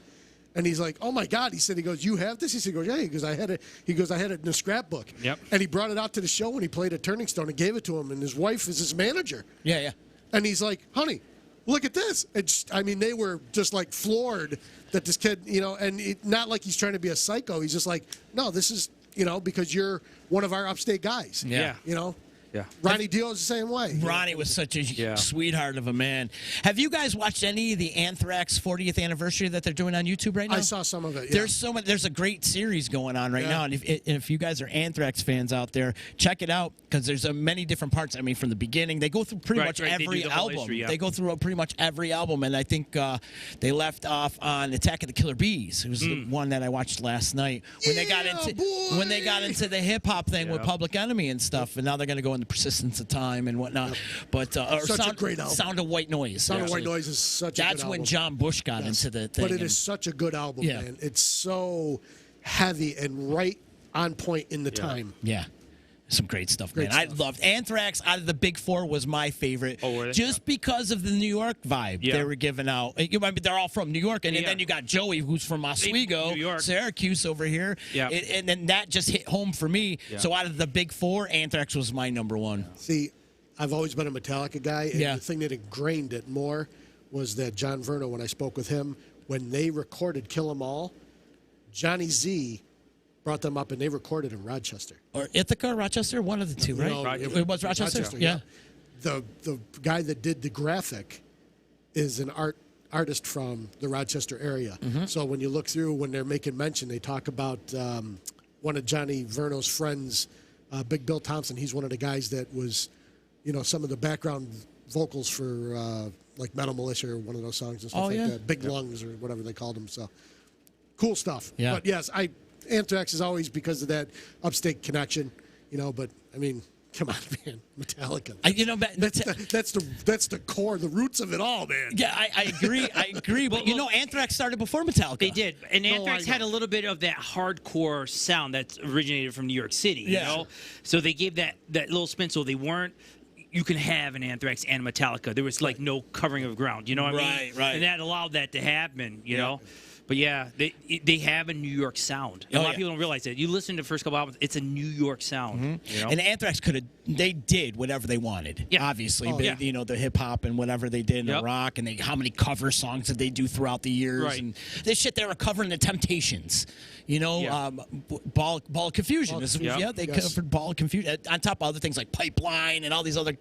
And he's like, oh, my God. He goes, you have this? He goes, yeah. He goes, I had it in a scrapbook. Yep. And he brought it out to the show when he played at Turning Stone and gave it to him. And his wife is his manager. yeah. And he's like, honey, look at this. They were just like floored that this kid, and not like he's trying to be a psycho. He's just like, no, this is, because you're one of our upstate guys. Yeah. Yeah. Ronnie Dio's the same way. Ronnie was such a sweetheart of a man. Have you guys watched any of the Anthrax 40th anniversary that they're doing on YouTube right now? I saw some of it. Yeah. There's so much. There's a great series going on right now, and if you guys are Anthrax fans out there, check it out because there's many different parts. I mean, from the beginning, they go through pretty much every album. History, They go through pretty much every album, and I think they left off on Attack of the Killer Bees. It was the one that I watched last night when they got into the hip hop thing with Public Enemy and stuff, and now they're going to go into Persistence of Time and whatnot. But a great album. Sound of White Noise. Sound of White Noise is such a good album. That's when John Bush got into the thing. But it is such a good album, man. It's so heavy and right on point in the time. Yeah. Some great stuff, Great man. I stuff. loved Anthrax. Out of the big four, was my favorite. Oh, were they? Just because of the New York vibe Yeah. they were giving out. I mean, they're all from New York, and Yeah. then you got Joey, who's from Oswego, New York. Syracuse over here. Yeah. And then that just hit home for me. Yeah. So out of the big four, Anthrax was my number one. See, I've always been a Metallica guy, and Yeah. the thing that ingrained it more was that John Verno, when I spoke with him, when they recorded Kill 'Em All, Johnny Z brought them up, and they recorded in Rochester. Or Ithaca, Rochester, one of the two, right? No, It was Rochester? Yeah. The guy that did the graphic is an artist from the Rochester area. Mm-hmm. So when you look through, when they're making mention, they talk about one of Johnny Verno's friends, Big Bill Thompson. He's one of the guys that was, some of the background vocals for like Metal Militia or one of those songs and stuff like that. Big Lungs or whatever they called them. So cool stuff. Yeah. But yes, Anthrax is always because of that upstate connection, but I mean, come on, man, Metallica. That's the core, the roots of it all, man. Yeah, I agree. I agree. But Anthrax started before Metallica. They did, and No, Anthrax I had a know. little bit of that hardcore sound that originated from New York City. Yeah. You know, so they gave that little spin. So they weren't. You can have an Anthrax and Metallica. There was like no covering of ground. You know what I mean? Right. And that allowed that to happen. You know. But yeah, they have a New York sound. A lot of people don't realize that. You listen to the first couple albums, it's a New York sound. You know? And Anthrax they did whatever they wanted. Yeah. Obviously, yeah. the hip hop and whatever they did in the Yep. rock, and how many cover songs did they do throughout the years? Right. And this shit, they were covering the Temptations. Yeah. Ball of Confusion. Yep. They Yes. covered Ball of Confusion on top of other things like Pipeline and all these other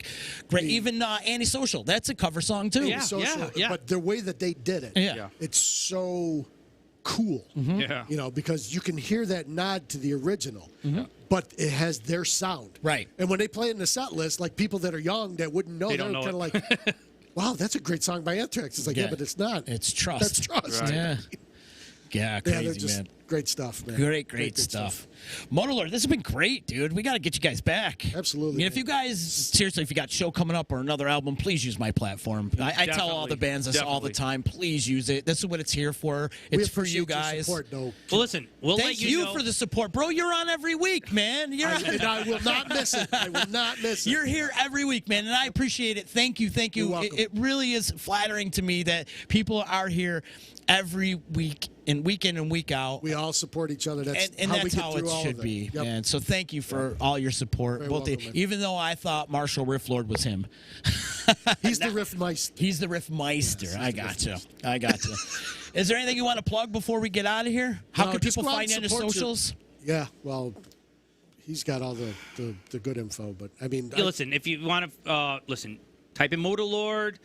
great. Even Antisocial. That's a cover song too. Yeah. But the way that they did it, Yeah. it's so cool. Yeah. Because you can hear that nod to the original, but it has their sound. Right. And when they play it in the set list, like people that are young that wouldn't know, They they're don't know kind of like, wow, that's a great song by Anthrax. It's like, yeah, but it's not. It's Trust. That's Trust. Right. Yeah. Yeah, They're crazy, just man. great stuff, man. Great stuff. Motorlord, this has been great, dude. We got to get you guys back. Absolutely, If you guys, seriously, if you got a show coming up or another album, please use my platform. I tell all the bands this all the time. Please use it. This is what it's here for. We It's for you appreciate your guys. support, though. Well, listen, we'll Thank let you know. for the support, bro. You're on every week, man. And I will not miss it. I will not miss it. You're here every week, man, and I appreciate it. Thank you. You're welcome. It really is flattering to me that people are here every week and week in and week out. We all support each other. That's And how we that's get how through it all should of it. be, Yep. man. So thank you for all your support. Very Both welcome, man. even though I thought Marshall Riff Lord was him. He's the Riff Meister. He's the Riff Meister. I got you. Is there anything you want to plug before we get out of here? How No, can just people go out find you and on the support your- socials? Yeah, well, he's got all the good info. But, I mean, Yeah, listen, if you want to type in Motorlord,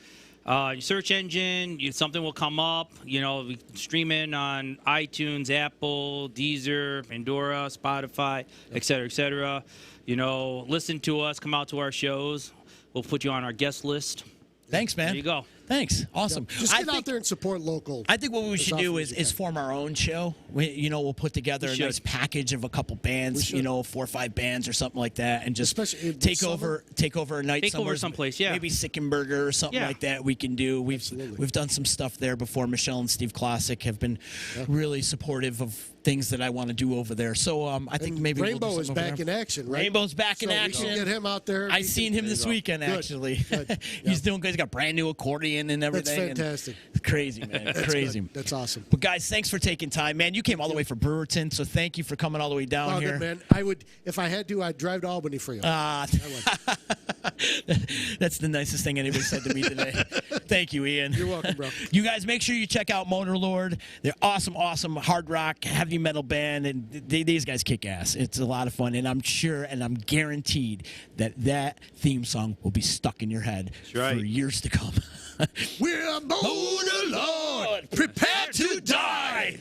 your search engine, something will come up. We stream in on iTunes, Apple, Deezer, Pandora, Spotify, et cetera, et cetera. Listen to us, come out to our shows. We'll put you on our guest list. Thanks, man. There you go. Thanks. Awesome. just get out there and support local. I think what we as should often do as you is can. form our own show. We'll put together a should. nice package of a couple bands, should. 4 or 5 bands or something like that, and just Especially in take summer. over a night Take over somewhere, someplace, yeah. maybe Sickenburger or something Yeah. like that. We can do. Absolutely. We've done some stuff there before. Michelle and Steve Classic have been really supportive of things that I want to do over there. So I think And maybe Rainbow we'll do is something over back there. in action, right? Rainbow's back in So action. We can get him out there. I seen him this weekend, Good. actually. Good. He's doing good. He's got brand new accordion and That's everything. and fantastic. crazy, man. That's Crazy. good. That's awesome. But guys, thanks for taking time, man. You came all the way from Brewerton, so thank you for coming all the way down Oh, here. good, man. I would, if I had to, I'd drive to Albany for you. That's the nicest thing anybody said to me today. Thank you, Ian. You're welcome, bro. You guys, make sure you check out Motorlord. They're awesome hard rock, heavy metal band, and these guys kick ass. It's a lot of fun, and I'm sure and I'm guaranteed that theme song will be stuck in your head right. for years to come. We're Motorlord. Prepare to die.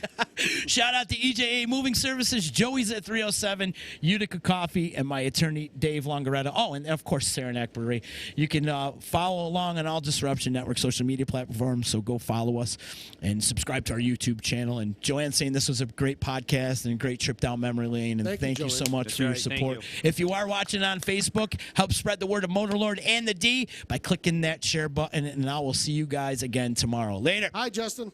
Shout out to EJA Moving Services, Joey's at 307, Utica Coffee, and my attorney, Dave Longaretta. Oh, and of course, Saranac Brewery. You can follow along on all Disruption Network social media platforms, so go follow us and subscribe to our YouTube channel. And Joanne's saying this was a great podcast and a great trip down memory lane, and thank you so Joanne. much That's for your right. Thank support. you. If you are watching on Facebook, help spread the word of Motorlord and the D by clicking that share button, and I will see you guys again tomorrow. Later. Hi, Justin.